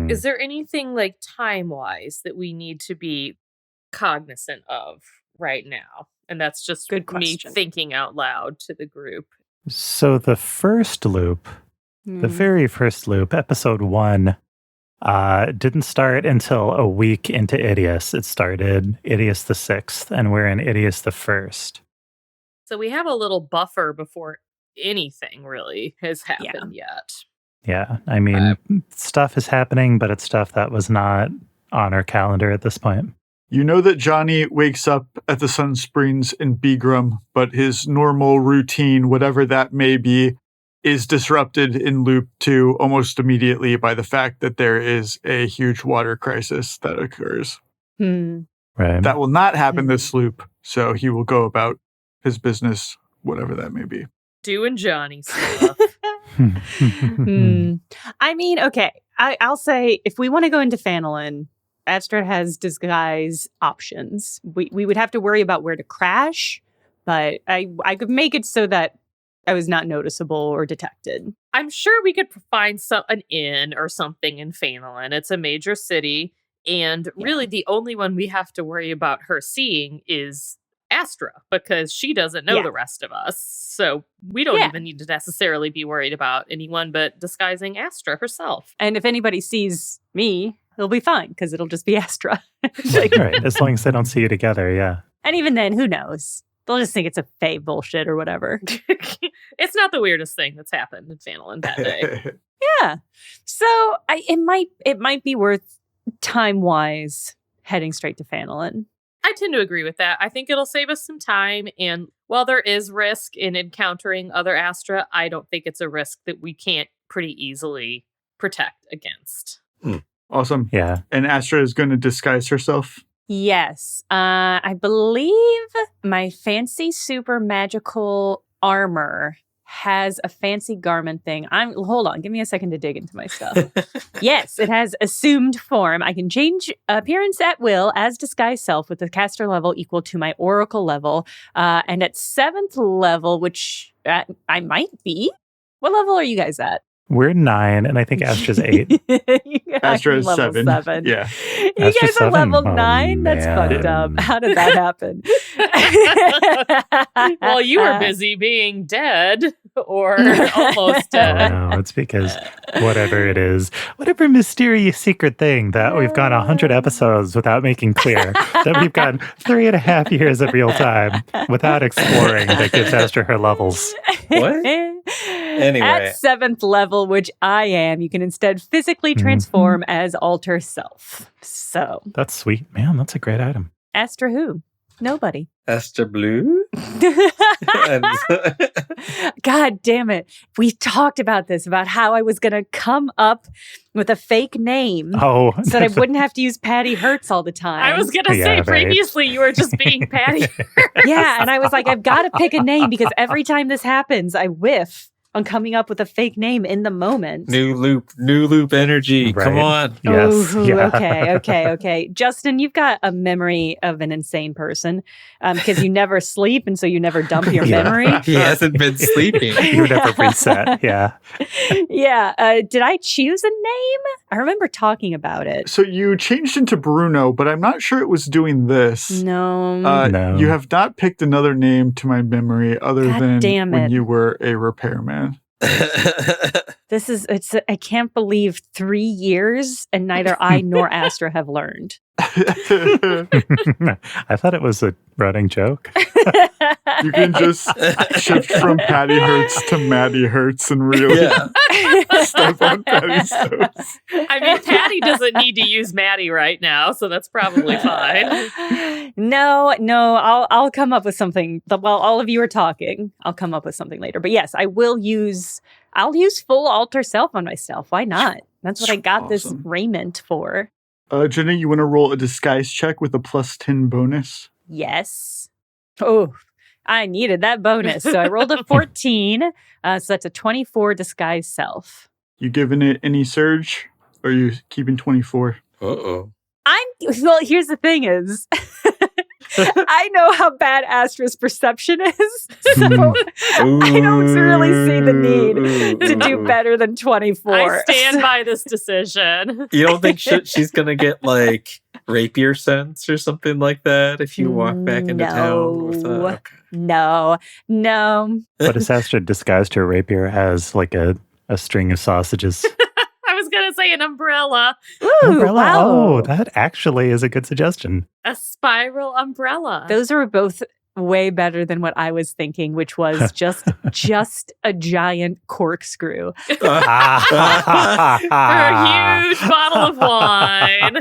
Is there anything like time-wise that we need to be cognizant of right now? And that's just Good me question. thinking out loud to the group. So the first loop, the very first loop, episode 1, didn't start until a week into Idius. It started Idius the 6th, and we're in Idius the 1st. So we have a little buffer before anything really has happened yet. Yeah, I mean, stuff is happening, but it's stuff that was not on our calendar at this point. You know that Johnny wakes up at the Sun Springs in Begram, but his normal routine, whatever that may be, is disrupted in Loop 2 almost immediately by the fact that there is a huge water crisis that occurs. Right. That will not happen this loop, so he will go about his business, whatever that may be. Doing Johnny stuff. I mean, okay, I'll say if we want to go into Phanolin, Astra has disguise options. We would have to worry about where to crash, but I could make it so that I was not noticeable or detected. I'm sure we could find an inn or something in Phanolin. It's a major city, and really the only one we have to worry about her seeing is Astra, because she doesn't know the rest of us. So we don't even need to necessarily be worried about anyone but disguising Astra herself. And if anybody sees me, it'll be fine, because it'll just be Astra. Right, as long as they don't see you together, yeah. And even then, who knows? They'll just think it's a fake bullshit or whatever. It's not the weirdest thing that's happened in Phanolin that day. Yeah. So it might be worth time-wise heading straight to Phanolin. I tend to agree with that. I think it'll save us some time. And while there is risk in encountering other Astra, I don't think it's a risk that we can't pretty easily protect against. Awesome. Yeah. And Astra is going to disguise herself? Yes. I believe my fancy super magical armor has a fancy garment thing. Hold on, give me a second to dig into my stuff. Yes, it has assumed form. I can change appearance at will as disguised self with a caster level equal to my oracle level. And at 7th level, which I might be. What level are you guys at? We're 9, and I think Astra's 8. Astra is level 7. Yeah. You Astra's guys are 7? level Oh, 9? That's man. fucked up. How did that happen? Well, you were busy being dead or almost dead. Oh, no, it's because whatever it is, whatever mysterious secret thing that we've gone 100 episodes without making clear, that we've gone 3.5 years of real time without exploring, that gives Astra her levels. What? Anyway. At 7th level, which I am, you can instead physically transform as alter self. So. That's sweet. Man, that's a great item. Astra who? Nobody. Astra Blue? God damn it. We talked about this, about how I was going to come up with a fake name Oh. so that I wouldn't have to use Patty Hertz all the time. I was going to say right. previously you were just being Patty. Yeah, and I was like, I've got to pick a name because every time this happens, I whiff on coming up with a fake name in the moment. New loop energy. Right. Come on. Yes. Ooh, Yeah. Okay. Justin, you've got a memory of an insane person because you never sleep and so you never dump your Yeah. memory. He hasn't been sleeping. You never reset. Yeah. Yeah. Did I choose a name? I remember talking about it. So you changed into Bruno, but I'm not sure it was doing this. No. No. You have not picked another name to my memory other God than damn when it. you were a repairman. I can't believe 3 years and neither I nor Astra have learned. I thought it was a running joke. You can just shift from Patty Hertz to Maddie Hertz and really step on Patty's toes. I mean, Patty doesn't need to use Maddie right now, so that's probably fine. No, I'll come up with something. While all of you are talking, I'll come up with something later. But yes, I'll use full alter self on myself. Why not? That's what I got this raiment for. Jenna, you want to roll a disguise check with a +10 bonus? Yes. Oh, I needed that bonus. So I rolled a 14. So that's a 24 disguise self. You giving it any surge? Or are you keeping 24? Uh-oh. Well, here's the thing is, I know how bad Astra's perception is, so I don't really see the need to do better than 24. I stand by this decision. You don't think she's gonna get like rapier sense or something like that if you walk back into town with No. What if Astra disguised her rapier as like a string of sausages? I was going to say an umbrella. Ooh, Umbrella. wow. Oh, that actually is a good suggestion. A spiral umbrella. Those are both way better than what I was thinking, which was just a giant corkscrew. For a huge bottle of wine.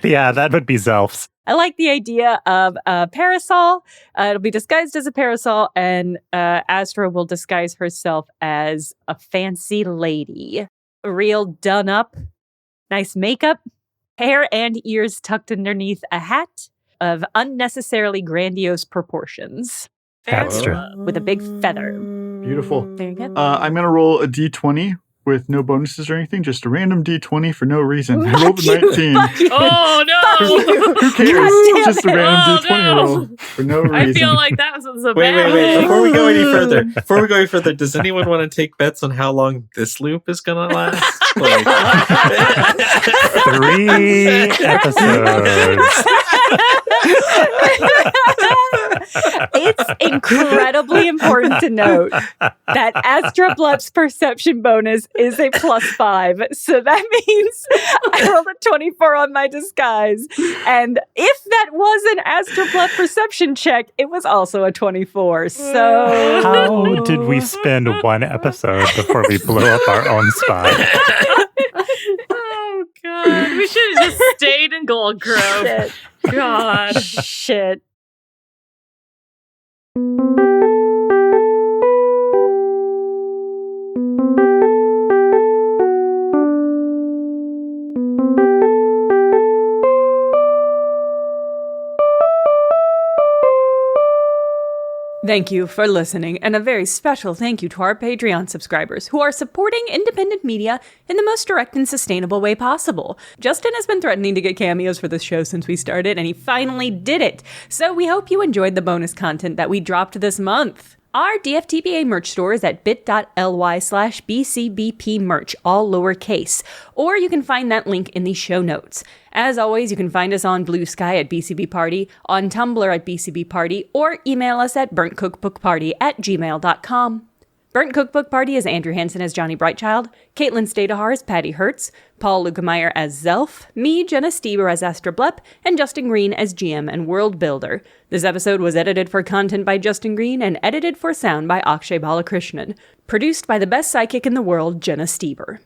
Yeah, that would be Zelf's. I like the idea of a parasol. It'll be disguised as a parasol, and Astra will disguise herself as a fancy lady. Real done up, nice makeup, hair and ears tucked underneath a hat of unnecessarily grandiose proportions. Astra. With a big feather. Beautiful. There you go. I'm going to roll a d20 with no bonuses or anything, just a random d20 for no reason. I rolled a 19. Oh, no. Who cares? damn Just a it. random d20 no. roll for no reason. I feel like that was a Wait. bad thing. Before we go any further, does anyone want to take bets on how long this loop is going to last? Like, 3 episodes. It's incredibly important to note that Astra Blep's perception bonus is a +5. So that means I rolled a 24 on my disguise. And if that was an Astra Blep perception check, it was also a 24. So How did we spend one episode before we blew up our own spot? Oh, God. We should have just stayed in Gold Grove. Shit. God. Shit. Thank you for listening, and a very special thank you to our Patreon subscribers who are supporting independent media in the most direct and sustainable way possible. Justin has been threatening to get cameos for this show since we started, and he finally did it. So we hope you enjoyed the bonus content that we dropped this month. Our DFTBA merch store is at bit.ly/BCBP merch, all lowercase, or you can find that link in the show notes. As always, you can find us on Blue Sky at BCB Party, on Tumblr at BCB Party, or email us at burntcookbookparty@gmail.com. Burnt Cookbook Party is Andrew Hansen as Johnny Brightchild, Caitlin Stayduhar as Patty Hertz, Paul Luetkemeyer as Zelf, me, Jenna Stoeber as Astra Blep, and Justin Green as GM and World Builder. This episode was edited for content by Justin Green and edited for sound by Akshay Balakrishnan. Produced by the best psychic in the world, Jenna Stoeber.